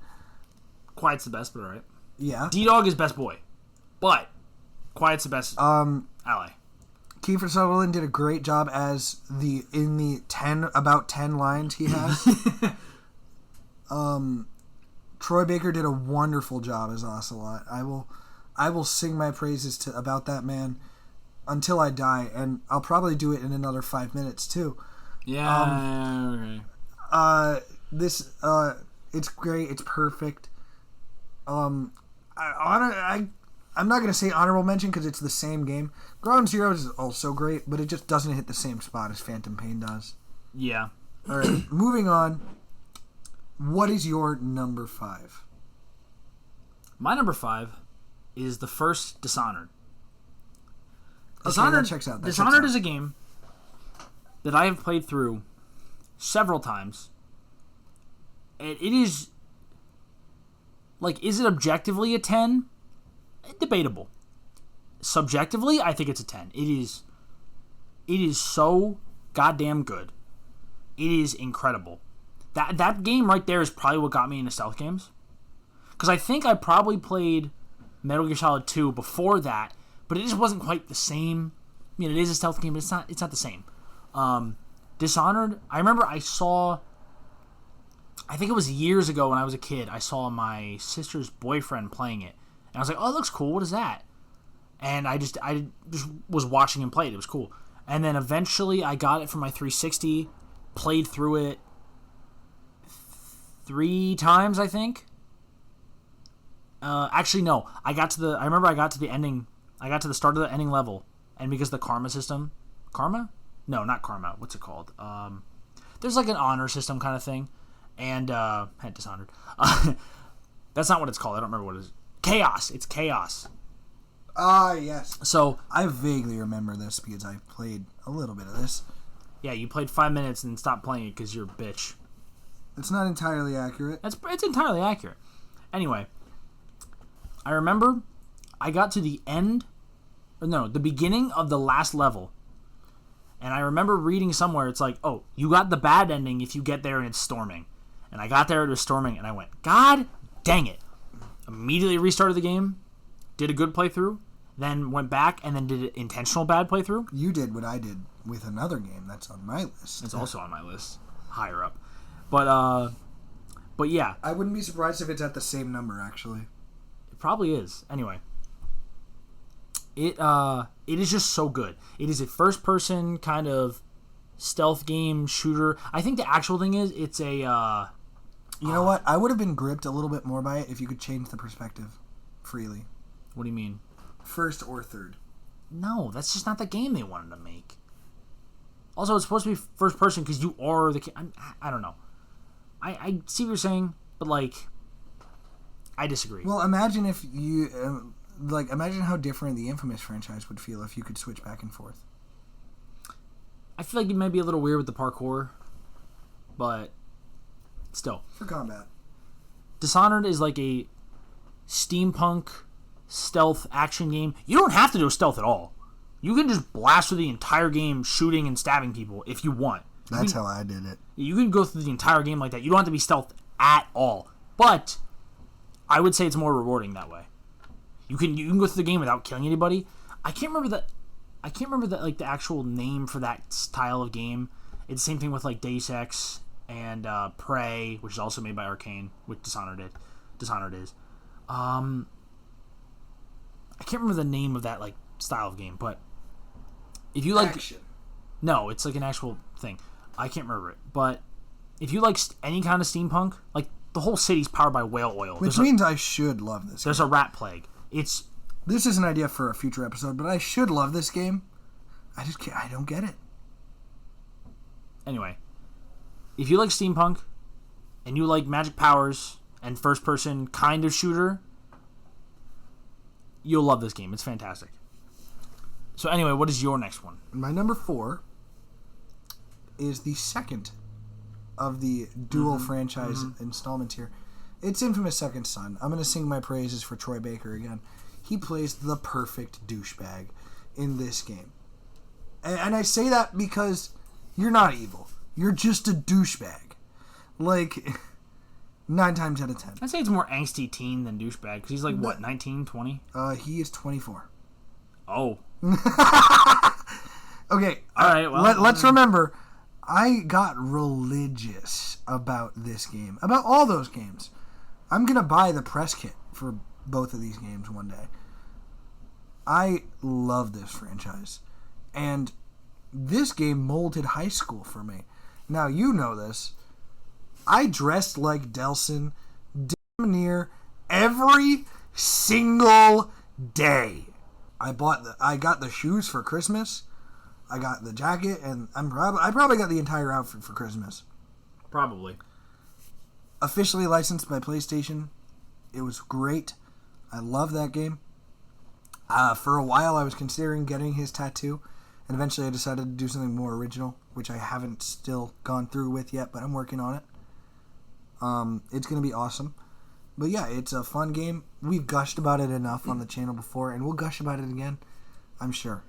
Quiet's the best, but alright. Yeah. D-Dog is best boy. But Quiet's the best ally. Kiefer Sutherland did a great job as in the 10 lines he has. Troy Baker did a wonderful job as Ocelot. I will sing my praises about that man until I die, and I'll probably do it in another 5 minutes too. Yeah. Okay. It's great. It's perfect. I'm not going to say honorable mention because it's the same game. Ground Zeroes is also great, but it just doesn't hit the same spot as Phantom Pain does. Yeah. All right, moving on. What is your number 5? My number 5 is the first Dishonored. That checks out. Dishonored is a game that I have played through several times. It is... Like, is it objectively a 10? Debatable. Subjectively, I think it's a 10. It is so goddamn good. It is incredible. That game right there is probably what got me into stealth games. Because I think I probably played Metal Gear Solid 2 before that, but it just wasn't quite the same. I mean, it is a stealth game, but it's not the same. Dishonored, I remember I think it was years ago when I was a kid, I saw my sister's boyfriend playing it. And I was like, oh, it looks cool. What is that? And I just was watching him play it. It was cool. And then eventually I got it for my 360, played through it 3 times, I think. Actually, no. I remember I got to the ending. I got to the start of the ending level. And because the karma system... Karma? No, not karma. What's it called? There's like an honor system kind of thing. And, had Dishonored. That's not what it's called. I don't remember what it is. Chaos. It's Chaos. Ah, yes. So I vaguely remember this because I played a little bit of this. Yeah, you played 5 minutes and stopped playing it because you're a bitch. It's not entirely accurate. It's entirely accurate. Anyway, I remember I got to the beginning of the last level. And I remember reading somewhere, it's like, oh, you got the bad ending if you get there and it's storming. And I got there, it was storming, and I went, God dang it. Immediately restarted the game, did a good playthrough, then went back and then did an intentional bad playthrough. You did what I did with another game that's on my list. It's also on my list, higher up. But yeah. I wouldn't be surprised if it's at the same number, actually. It probably is. Anyway. It is just so good. It is a first-person kind of stealth game shooter. I think the actual thing is it's a... You know what? I would have been gripped a little bit more by it if you could change the perspective freely. What do you mean? First or third. No, that's just not the game they wanted to make. Also, it's supposed to be first person because you are the... I don't know. I see what you're saying, but, like, I disagree. Well, imagine if you... like, imagine how different the Infamous franchise would feel if you could switch back and forth. I feel like it might be a little weird with the parkour, but still. For combat. Dishonored is like a steampunk stealth action game. You don't have to do stealth at all. You can just blast through the entire game shooting and stabbing people if you want. That's how I did it. You can go through the entire game like that. You don't have to be stealth at all. But I would say it's more rewarding that way. You can go through the game without killing anybody. I can't remember that like the actual name for that style of game. It's the same thing with like Deus Ex and Prey, which is also made by Arcane, which Dishonored is. I can't remember the name of that like style of game, but if you like Action. No, it's like an actual thing. I can't remember it, but if you like any kind of steampunk, like the whole city's powered by whale oil. Which means I should love this game. There's a rat plague. This is an idea for a future episode, but I should love this game. I just can't. I don't get it. Anyway, if you like steampunk and you like magic powers and first-person kind of shooter, you'll love this game. It's fantastic. So anyway, what is your next one? My number 4 is the second of the dual franchise installments here. It's Infamous Second Son. I'm going to sing my praises for Troy Baker again. He plays the perfect douchebag in this game. And I say that because you're not evil. You're just a douchebag. Like, 9 times out of 10. I'd say it's more angsty teen than douchebag, because he's like, what, 19, 20? He is 24. Oh. Okay, all right, well, let's remember, I got religious about this game. About all those games. I'm going to buy the press kit for both of these games one day. I love this franchise. And this game molded high school for me. Now, you know this. I dressed like Delson damn near every single day. I got the shoes for Christmas. I got the jacket, and I probably got the entire outfit for Christmas. Probably. Officially licensed by PlayStation. It was great. I love that game. For a while, I was considering getting his tattoo, and eventually I decided to do something more original, which I haven't still gone through with yet, but I'm working on it. It's going to be awesome. But yeah, it's a fun game. We've gushed about it enough on the channel before, and we'll gush about it again, I'm sure.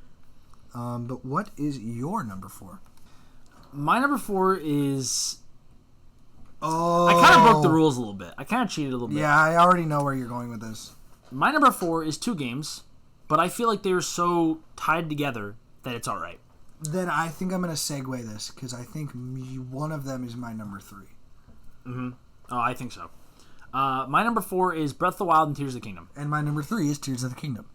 But what is your number 4? My number 4 is... Oh. I kind of broke the rules a little bit. I kind of cheated a little bit. Yeah, I already know where you're going with this. My number 4 is 2 games, but I feel like they're so tied together that it's all right. Then I think I'm going to segue this, because I think one of them is my number 3. Mm-hmm. Oh, I think so. My number 4 is Breath of the Wild and Tears of the Kingdom. And my number 3 is Tears of the Kingdom.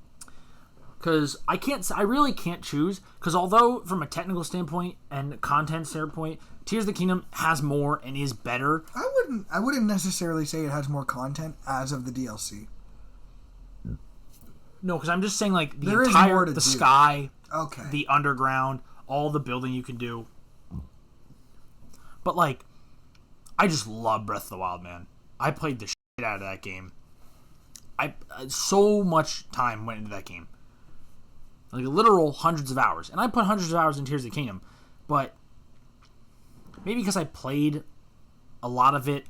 Because I really can't choose. Because although from a technical standpoint and content standpoint, Tears of the Kingdom has more and is better. I wouldn't necessarily say it has more content as of the DLC. No, because I'm just saying like the sky, okay, the underground, all the building you can do. But like, I just love Breath of the Wild, man. I played the shit out of that game. So much time went into that game. Like literal hundreds of hours. And I put hundreds of hours in Tears of the Kingdom. But maybe because I played a lot of it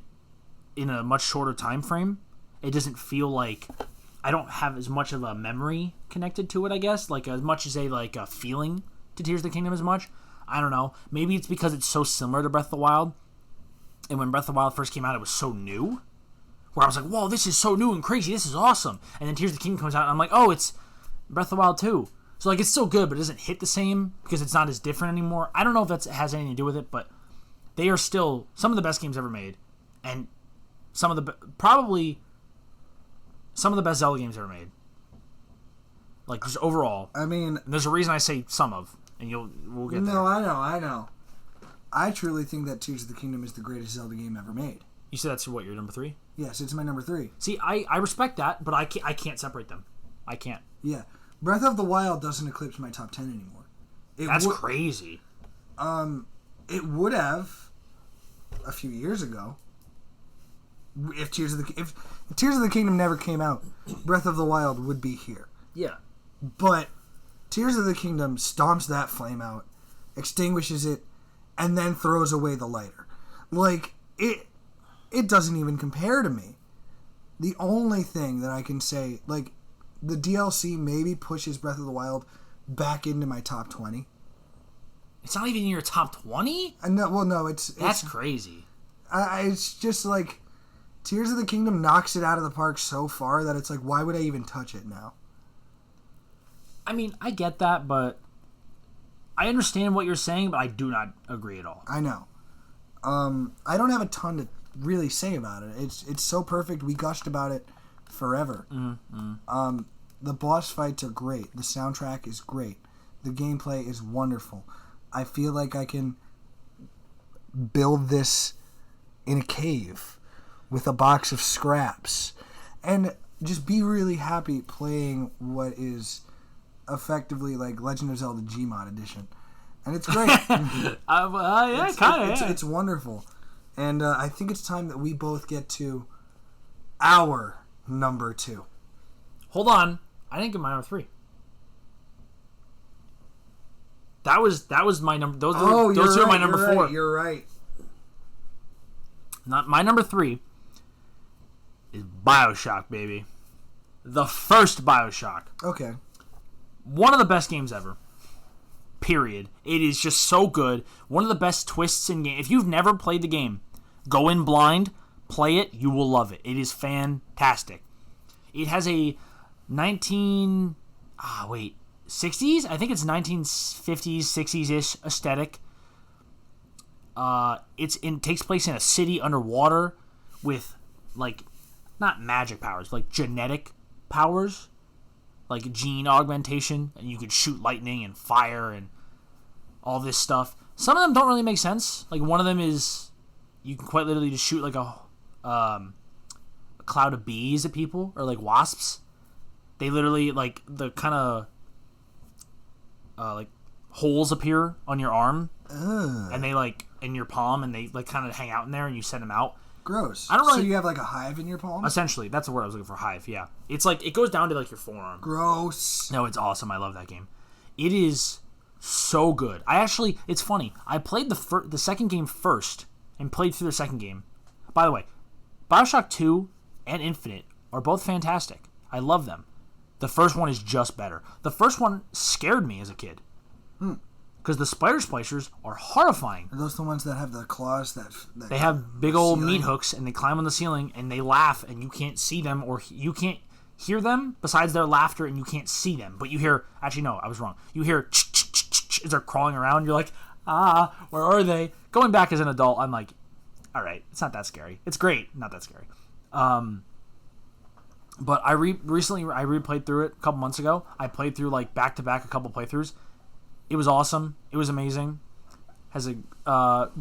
in a much shorter time frame, it doesn't feel like I don't have as much of a memory connected to it, I guess. Like as much as a feeling to Tears of the Kingdom as much. I don't know. Maybe it's because it's so similar to Breath of the Wild. And when Breath of the Wild first came out, it was so new. Where I was like, whoa, this is so new and crazy. This is awesome. And then Tears of the Kingdom comes out, and I'm like, oh, it's Breath of the Wild 2. So, like, it's still good, but it doesn't hit the same because it's not as different anymore. I don't know if that has anything to do with it, but they are still some of the best games ever made. And probably some of the best Zelda games ever made. Like, just overall. I mean... There's a reason I say some of, and we'll get there. No, I know. I truly think that Tears of the Kingdom is the greatest Zelda game ever made. You said that's what, your number 3? Yes, it's my number 3. See, I respect that, but I can't separate them. I can't. Yeah. Breath of the Wild doesn't eclipse my top 10 anymore. That's crazy. It would have a few years ago if Tears of the Kingdom never came out. Breath of the Wild would be here. Yeah. But Tears of the Kingdom stomps that flame out, extinguishes it, and then throws away the lighter. Like, it doesn't even compare to me. The only thing that I can say, like, the DLC maybe pushes Breath of the Wild back into my top 20. It's not even in your top 20? No, That's crazy. It's just like Tears of the Kingdom knocks it out of the park so far that it's like, why would I even touch it now? I mean, I get that, but I understand what you're saying, but I do not agree at all. I know. I don't have a ton to really say about it. It's so perfect. We gushed about it forever. The boss fights are great. The soundtrack is great. The gameplay is wonderful. I feel like I can build this in a cave with a box of scraps and just be really happy playing what is effectively like Legend of Zelda Gmod edition. And it's great. Yeah, kind of. It's wonderful. And I think it's time that we both get to our number 2. Hold on. I didn't get my number 3. That was my number. Those are my number 4. You're right. Not my number 3 is BioShock, baby. The first BioShock. Okay. One of the best games ever. Period. It is just so good. One of the best twists in game. If you've never played the game, go in blind, play it, you will love it. It is fantastic. It has a 60s? I think it's 1950s, 60s-ish aesthetic. It takes place in a city underwater with, like, not magic powers, like genetic powers, like gene augmentation, and you could shoot lightning and fire and all this stuff. Some of them don't really make sense. Like, one of them is you can quite literally just shoot like a cloud of bees at people, or like wasps. They literally, like, the kind of like holes appear on your arm, and they, like, in your palm, and they, like, kind of hang out in there, and you send them out. Gross. I don't really. So you have like a hive in your palm? Essentially, that's the word I was looking for. Hive. Yeah, it's like it goes down to like your forearm. Gross. No, it's awesome. I love that game. It is so good. It's funny. I played the second game first and played through the second game. By the way, BioShock 2 and Infinite are both fantastic. I love them. The first one is just better. The first one scared me as a kid. Because the spider splicers are horrifying. Are those the ones that have the claws that they have big old meat hooks, and they climb on the ceiling, and they laugh, and you can't see them, or you can't hear them besides their laughter, and you can't see them. But you hear, actually no, I was wrong. You hear as they're crawling around. You're like, where are they? Going back as an adult, I'm like, all right, it's not that scary. It's great, not that scary. But I recently replayed through it a couple months ago. I played through like back to back a couple playthroughs. It was awesome. It was amazing. Has a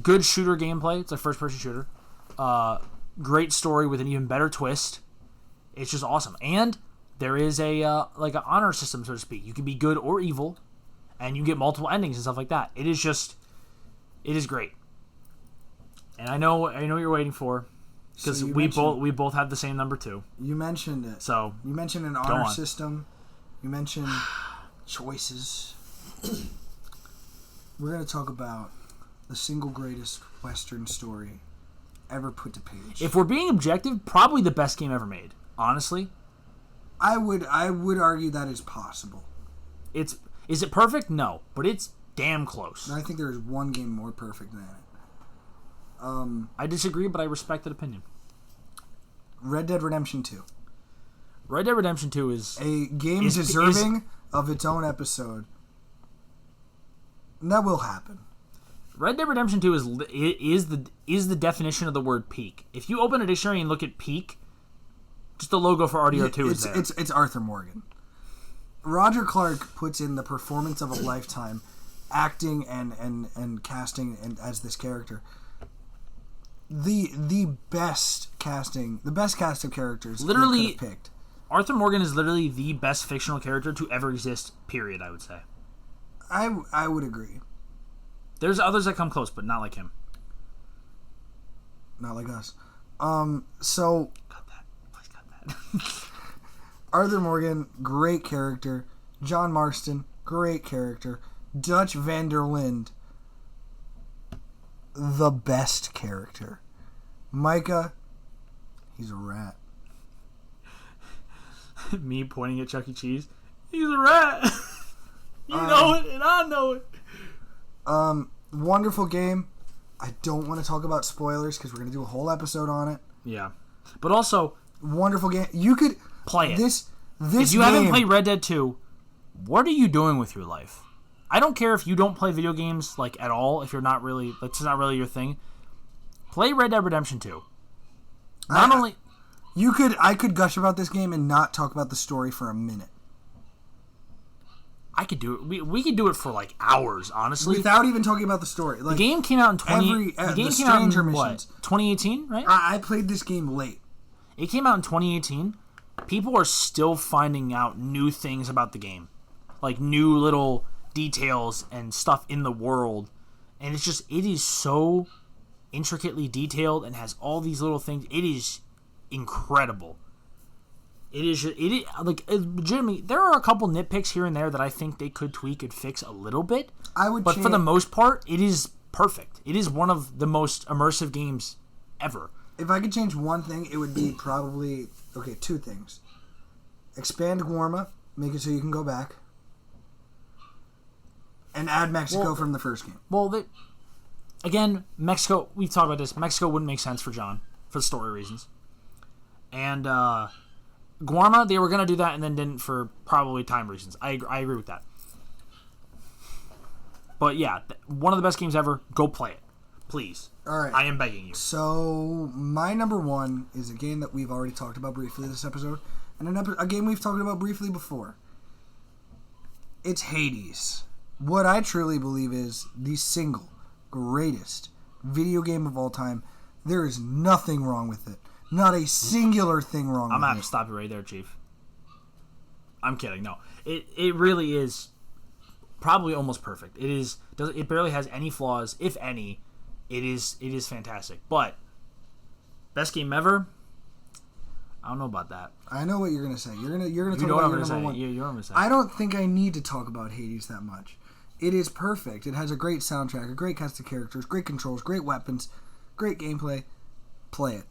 good shooter gameplay. It's a first-person shooter. Great story with an even better twist. It's just awesome. And there is a like an honor system, so to speak. You can be good or evil, and you get multiple endings and stuff like that. It is great. And I know what you're waiting for, because So we both have the same number 2. You mentioned it. So you mentioned an honor system. You mentioned choices. We're going to talk about the single greatest Western story ever put to page. If we're being objective, probably the best game ever made. Honestly, I would argue that is possible. Is it perfect? No, but it's damn close. And I think there is one game more perfect than it. I disagree, but I respect that opinion. Red Dead Redemption 2. Red Dead Redemption 2 is a game deserving of its own episode. And that will happen. Red Dead Redemption 2 is the definition of the word peak. If you open a dictionary and look at peak, just the logo for RDR2 is there. It's Arthur Morgan. Roger Clark puts in the performance of a lifetime, acting and casting as this character. The best cast of characters literally could have picked. Arthur Morgan is literally the best fictional character to ever exist, period, I would say. I would agree. There's others that come close, but not like him. Not like us. So cut that. Please cut that. Arthur Morgan, great character. John Marston, great character. Dutch van der Linde, the best character. Micah, he's a rat. Me pointing at Chuck E. Cheese. He's a rat. You know it, and I know it. Wonderful game. I don't want to talk about spoilers because we're going to do a whole episode on it. Yeah. But also, wonderful game. You could play it. This if you game, haven't played Red Dead 2, what are you doing with your life? I don't care if you don't play video games like at all. If you're not really, that's not really your thing. Play Red Dead Redemption 2. I could gush about this game and not talk about the story for a minute. I could do it. We could do it for like hours, honestly, without even talking about the story. Like, the game came out in 2018, right? I played this game late. It came out in 2018. People are still finding out new things about the game, like new little details and stuff in the world, and it is so intricately detailed and has all these little things. It is incredible. It is legitimately. There are a couple nitpicks here and there that I think they could tweak and fix a little bit. But for the most part, it is perfect. It is one of the most immersive games ever. If I could change one thing, it would be probably two things: expand Guarma, make it so you can go back, and add Mexico from the first game. Well, again, Mexico. We've talked about this. Mexico wouldn't make sense for John for story reasons, and Guarma, they were going to do that and then didn't for probably time reasons. I agree with that. But yeah, one of the best games ever. Go play it. Please. All right. I am begging you. So, my number one is a game that we've already talked about briefly this episode, and a game we've talked about briefly before. It's Hades. What I truly believe is the single greatest video game of all time. There is nothing wrong with it. Not a singular thing wrong with it. I'm going to have to stop you right there, Chief. I'm kidding. No. It really is probably almost perfect. It barely has any flaws, if any. It is fantastic. But best game ever? I don't know about that. I know what you're going to say. You're going to talk know about what your number one. You know what I'm going to say. I don't think I need to talk about Hades that much. It is perfect. It has a great soundtrack, a great cast of characters, great controls, great weapons, great gameplay. Play it.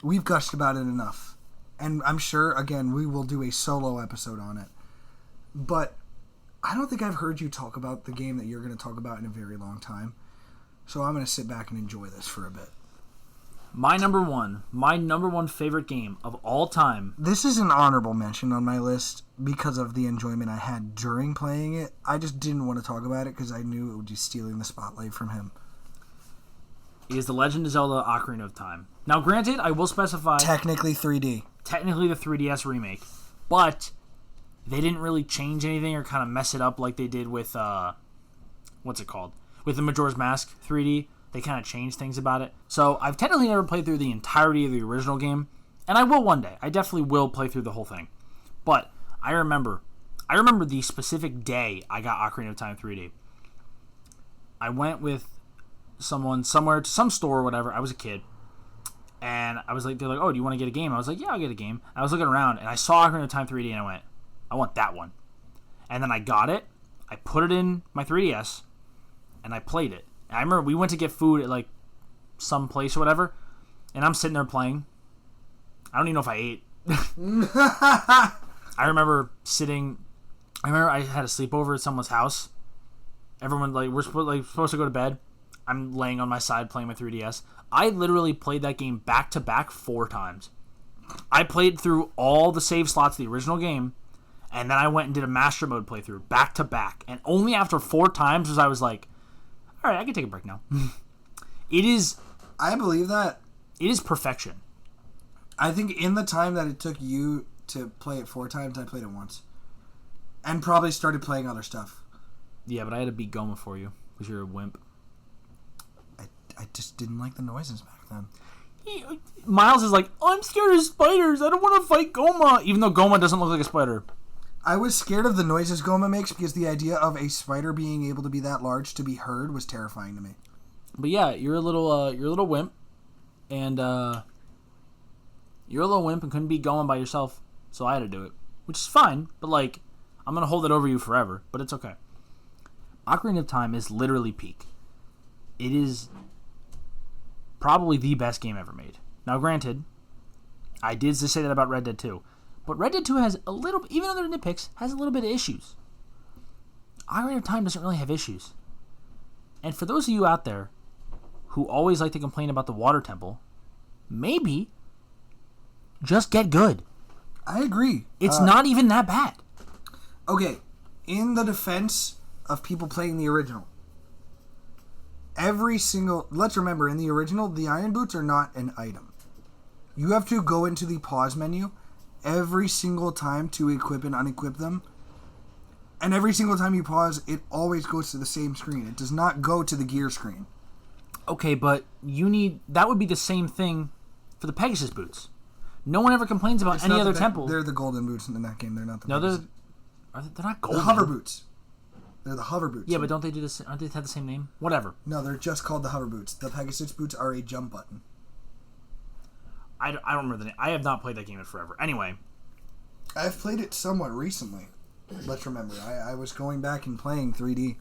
We've gushed about it enough. And I'm sure, again, we will do a solo episode on it. But I don't think I've heard you talk about the game that you're going to talk about in a very long time. So I'm going to sit back and enjoy this for a bit. My number one favorite game of all time. This is an honorable mention on my list because of the enjoyment I had during playing it. I just didn't want to talk about it because I knew it would be stealing the spotlight from him. It is The Legend of Zelda Ocarina of Time. Now, granted, I will specify... Technically 3D. Technically the 3DS remake. But they didn't really change anything or kind of mess it up like they did with... what's it called? With the Majora's Mask 3D. They kind of changed things about it. So, I've technically never played through the entirety of the original game. And I will one day. I definitely will play through the whole thing. But I remember the specific day I got Ocarina of Time 3D. I went with someone somewhere to some store or whatever. I was a kid. And I was like, they're like, oh, do you want to get a game? I was like, yeah, I'll get a game. I was looking around and I saw Ocarina of Time 3D and I went, I want that one. And then I got it. I put it in my 3DS and I played it. And I remember we went to get food at like some place or whatever. And I'm sitting there playing. I don't even know if I ate. I remember I had a sleepover at someone's house. Everyone, like, we're supposed to go to bed. I'm laying on my side playing my 3DS. I literally played that game back to back 4 times. I played through all the save slots of the original game, and then I went and did a master mode playthrough back to back. And only after 4 times I was like, all right, I can take a break now. It is... I believe that. It is perfection. I think in the time that it took you to play it 4 times, I played it once. And probably started playing other stuff. Yeah, but I had to beat Goma for you, because you're a wimp. I just didn't like the noises back then. Myles is like, I'm scared of spiders. I don't want to fight Goma. Even though Goma doesn't look like a spider. I was scared of the noises Goma makes because the idea of a spider being able to be that large to be heard was terrifying to me. But yeah, you're a little wimp. And, you're a little wimp and couldn't beat Goma by yourself. So I had to do it. which is fine, but like, I'm going to hold it over you forever, but it's okay. Ocarina of Time is literally peak. It is probably the best game ever made. Now, granted, I did just say that about Red Dead 2, but Red Dead 2 has a little, even though they're nitpicks, has a little bit of issues. Ocarina of Time doesn't really have issues. And for those of you out there who always like to complain about the water temple, maybe just get good. I agree. It's not even that bad. Okay, in the defense of people playing the original, let's remember, in the original, the iron boots are not an item. You have to go into the pause menu every single time to equip and unequip them. And every single time you pause, it always goes to the same screen. It does not go to the gear screen. Okay, but that would be the same thing for the Pegasus boots. No one ever complains about any other temple. They're the golden boots in that game. They're not the Pegasus. They're not golden. The hover boots. They're the hover boots. Yeah, but don't they do this? Aren't they have the same name? Whatever. No, they're just called the hover boots. The Pegasus boots are a jump button. I don't remember the name. I have not played that game in forever. Anyway. I've played it somewhat recently. Let's remember. I was going back and playing 3D.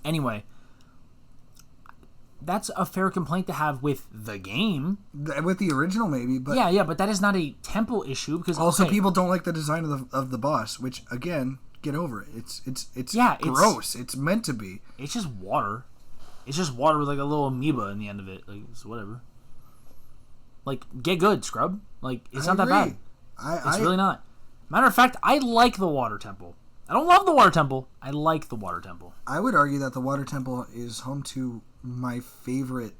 Anyway. That's a fair complaint to have with the game. With the original, maybe, but yeah, but that is not a temple issue because also people don't like the design of the boss. Which again, get over it. It's gross. It's meant to be. It's just water. It's just water with like a little amoeba in the end of it. Like it's whatever. Like get good, scrub. Like it's not that bad. It's really not. Matter of fact, I like the water temple. I don't love the water temple. I like the water temple. I would argue that the water temple is home to my favorite.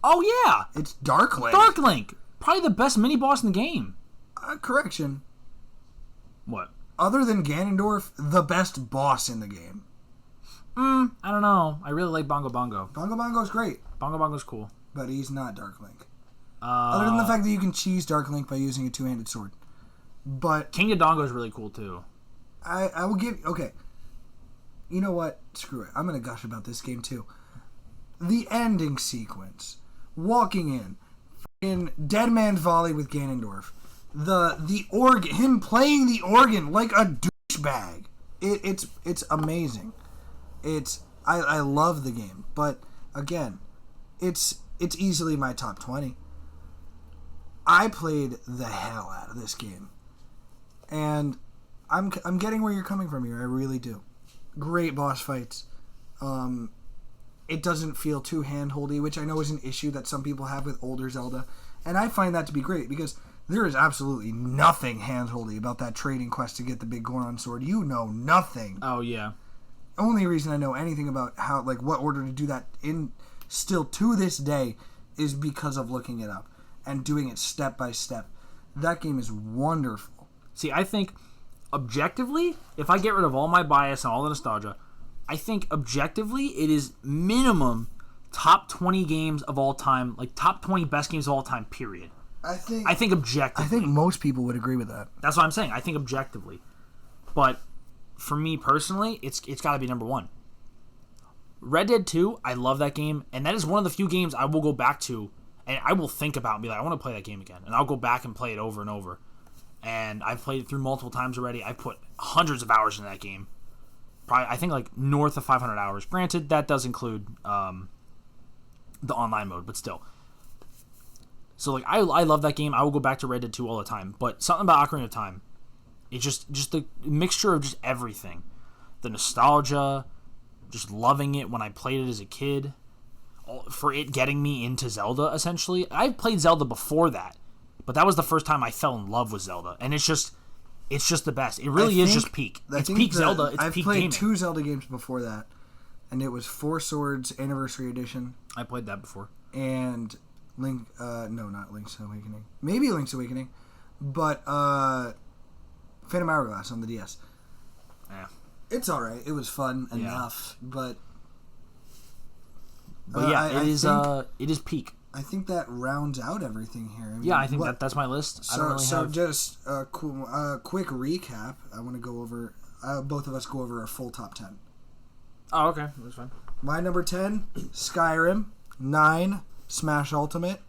Oh yeah, it's Dark Link. Dark Link, probably the best mini boss in the game. Correction. What? Other than Ganondorf, the best boss in the game. I don't know. I really like Bongo Bongo. Bongo Bongo's great. Bongo Bongo's cool, but he's not Dark Link. Other than the fact that you can cheese Dark Link by using a two-handed sword. But King Dodongo is really cool too. I will give... Okay. You know what? Screw it. I'm going to gush about this game too. The ending sequence. Walking in Dead Man's Volley with Ganondorf. The organ... Him playing the organ like a douchebag. It's amazing. I love the game. But, again, it's easily my top 20. I played the hell out of this game. And I'm getting where you're coming from here. I really do. Great boss fights. It doesn't feel too hand-holdy, which I know is an issue that some people have with older Zelda. And I find that to be great because there is absolutely nothing hand-holdy about that trading quest to get the big Goron sword. You know nothing. Oh, yeah. Only reason I know anything about how, like, what order to do that in still to this day is because of looking it up and doing it step by step. That game is wonderful. See, I think objectively, if I get rid of all my bias and all the nostalgia, I think objectively it is minimum top 20 games of all time, like top 20 best games of all time, period. I think objectively. I think most people would agree with that. That's what I'm saying. I think objectively. But for me personally, it's got to be number one. Red Dead 2, I love that game, and that is one of the few games I will go back to and I will think about and be like, I want to play that game again. And I'll go back and play it over and over. And I've played it through multiple times already. I've put hundreds of hours into that game. Probably, I think like north of 500 hours. Granted, that does include the online mode, but still. So like, I love that game. I will go back to Red Dead 2 all the time. But something about Ocarina of Time, it's just the mixture of just everything. The nostalgia, just loving it when I played it as a kid. For it getting me into Zelda, essentially. I've played Zelda before that. But that was the first time I fell in love with Zelda. And it's just the best. It really is just peak. It's peak Zelda. It's I've peak played gaming. 2 Zelda games before that. And it was Four Swords Anniversary Edition. I played that before. And Link... no, not Link's Awakening. Maybe Link's Awakening. But Phantom Hourglass on the DS. Yeah. It's alright. It was fun enough. But yeah, it is peak. I think that rounds out everything here. I mean, I think that's my list. Just a quick recap. I want to go over... both of us go over our full top 10. Oh, okay. That's fine. My number 10, Skyrim. 9, Smash Ultimate.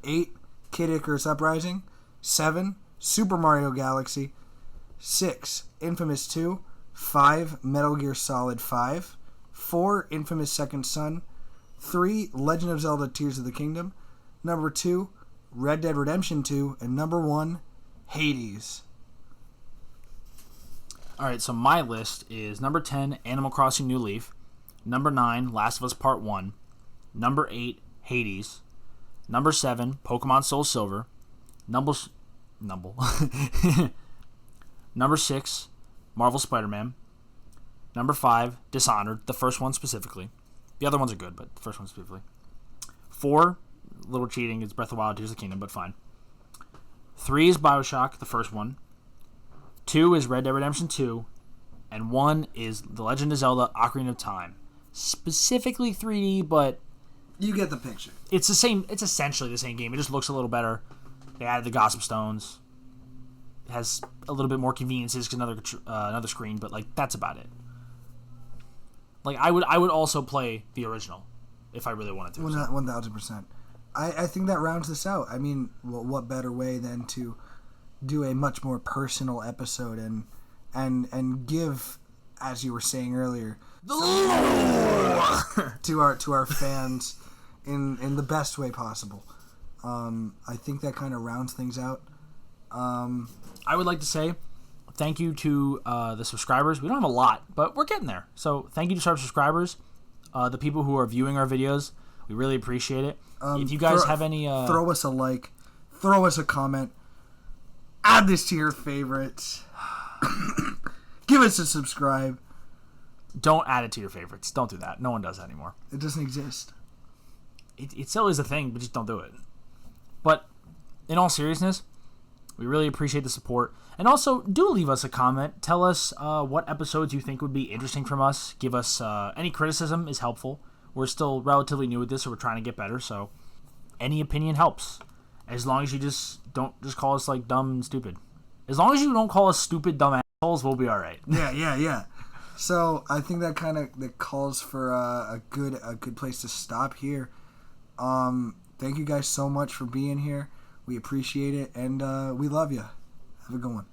8, Kid Icarus Uprising. 7, Super Mario Galaxy. 6. Infamous 2. 5. Metal Gear Solid 5. 4. Infamous Second Son. 3. Legend of Zelda Tears of the Kingdom. Number 2. Red Dead Redemption 2. And number 1, Hades. Alright, so my list is number 10, Animal Crossing New Leaf. Number 9, Last of Us Part 1. Number 8, Hades. Number 7, Pokemon Soul Silver. Number 6, Marvel Spider-Man. Number 5, Dishonored, the first one specifically. The other ones are good, but the first one specifically. 4, little cheating, is Breath of the Wild, Tears of the Kingdom, but fine. 3 is BioShock, the first one. 2 is Red Dead Redemption 2. And 1 is The Legend of Zelda Ocarina of Time. Specifically 3D, but you get the picture. It's the same. It's essentially the same game. It just looks a little better. They added the Gossip Stones. It has a little bit more conveniences because another screen, but like that's about it. Like I would also play the original if I really wanted to. 1,000%. I think that rounds this out. I mean, what better way than to do a much more personal episode and give, as you were saying earlier, to our fans in the best way possible. I think that kind of rounds things out. I would like to say thank you to the subscribers. We don't have a lot, but we're getting there. So thank you to our subscribers, the people who are viewing our videos. We really appreciate it. If you guys have any... throw us a like. Throw us a comment. Add this to your favorites. Give us a subscribe. Don't add it to your favorites. Don't do that. No one does that anymore. It doesn't exist. It still is a thing, but just don't do it. But in all seriousness, we really appreciate the support. And also, do leave us a comment. Tell us what episodes you think would be interesting from us. Give us any criticism is helpful. We're still relatively new at this, so we're trying to get better. So any opinion helps. As long as you don't call us like dumb and stupid. As long as you don't call us stupid, dumb assholes, we'll be all right. Yeah. So I think that calls for a good place to stop here. Thank you guys so much for being here. We appreciate it, and we love you. Have a good one.